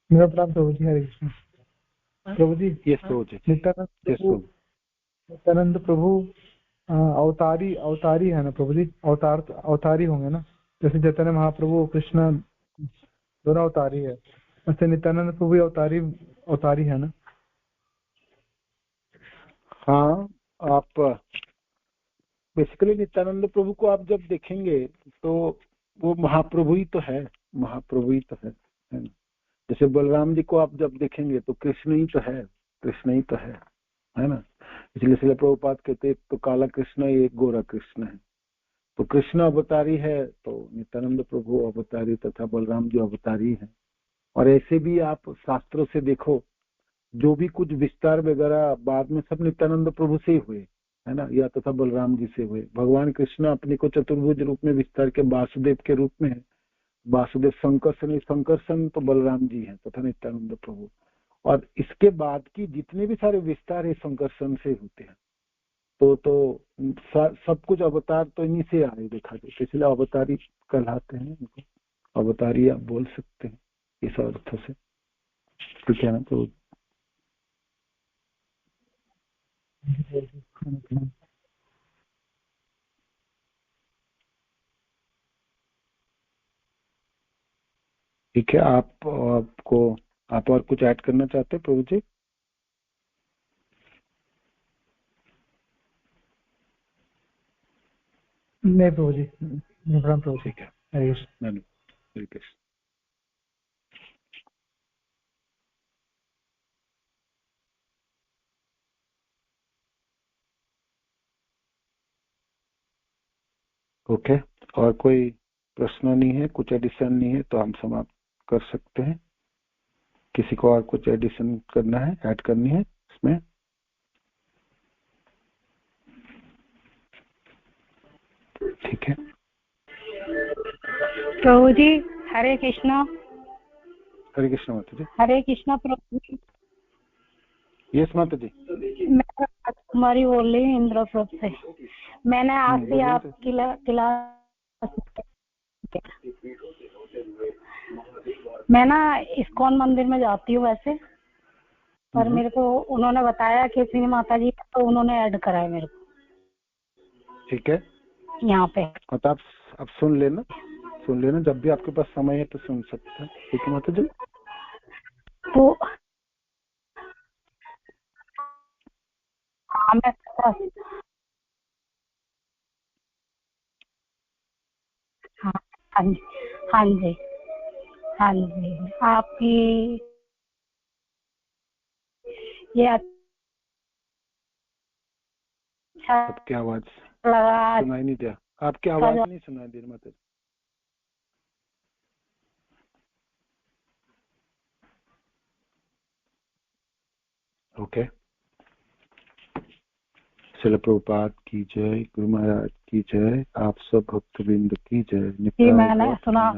मेरा प्रणाम प्रभु जी। हरे कृष्ण प्रभु जी। ये सोच है, नित्यानंद प्रभु अवतारी है ना प्रभु जी? अवतारी होंगे ना, जैसे चैतन्य महाप्रभु कृष्ण दोनों अवतारी है, वैसे नित्यानंद प्रभु अवतारी है ना? हाँ, आप बेसिकली नित्यानंद प्रभु को आप जब देखेंगे तो वो महाप्रभु ही तो है, महाप्रभु ही तो है ना? जैसे बलराम जी को आप जब देखेंगे तो कृष्ण ही तो है, कृष्ण ही तो है ना? इसलिए इसलिए प्रभुपाद कहते तो काला कृष्ण एक गोरा कृष्ण है, तो कृष्ण अवतारी है तो नित्यानंद प्रभु अवतारी तथा बलराम जी अवतारी है। और ऐसे भी आप शास्त्रों से देखो, जो भी कुछ विस्तार वगैरह बाद में सब नित्यानंद प्रभु से ही हुए, है ना, या तथा बलराम जी से हुए। भगवान कृष्ण अपने को चतुर्भुज रूप में विस्तार के वासुदेव के रूप में है, वासुदेव संकर्षण तो बलराम जी हैं तथा नित्यानंद प्रभु। और इसके बाद की जितने भी सारे विस्तार है संकर्षण से होते हैं, तो सब कुछ अवतार तो इन्हीं से आए देखा जाए, इसलिए अवतारी कहलाते हैं इनको, अवतारी आप बोल सकते हैं इस अर्थ से, ठीक है ना? तो ठीक है, आप और कुछ ऐड करना चाहते हैं प्रभु जी? नहीं प्रभु जी, प्रभु। ठीक है, हरे कृष्ण। हरे कृष्ण। ओके, और कोई प्रश्न नहीं है, कुछ एडिशन नहीं है, तो हम समाप्त कर सकते हैं। किसी को और कुछ एडिशन करना है, ऐड करनी है इसमें? ठीक है प्रभु जी, हरे कृष्णा। हरे कृष्ण माता जी। हरे कृष्णा प्रभु जी। यस माता जी। मैं कुमारी बोल रही हूँ इंद्रपुर से। मैंने आज से आपकी क्लास, मैं ना इस्कॉन मंदिर में जाती हूँ वैसे, पर मेरे को उन्होंने बताया कि श्री माता जी, तो उन्होंने ऐड करा है मेरे को। ठीक है, यहाँ पे तो आप सुन लेना, जब भी आपके पास समय है तो सुन सकते हैं, ठीक है माता जी? तो मैं हाँ जी, हाँ जी, हाँ जी, आपकी ये अच्छा आपकी आवाज लगा, सुनाई नहीं दिया, आपकी आवाज नहीं सुनाई दे रही माता जी। ओके, श्रील प्रभुपाद की जय, गुरु महाराज की जय, आप सब भक्तवृंद की जय। मैंने सुना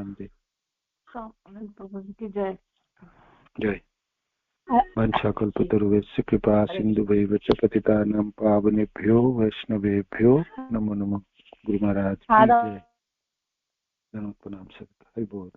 प्रभु जी की जय। जय। वंशाकल्पतरुभ्यश्च कृपा सिन्धुभ्यैव च पतितानां पावनेभ्यो वैष्णवेभ्यो नमो नमः। गुरु महाराज की जय। प्रणाम सब। हरि बोल।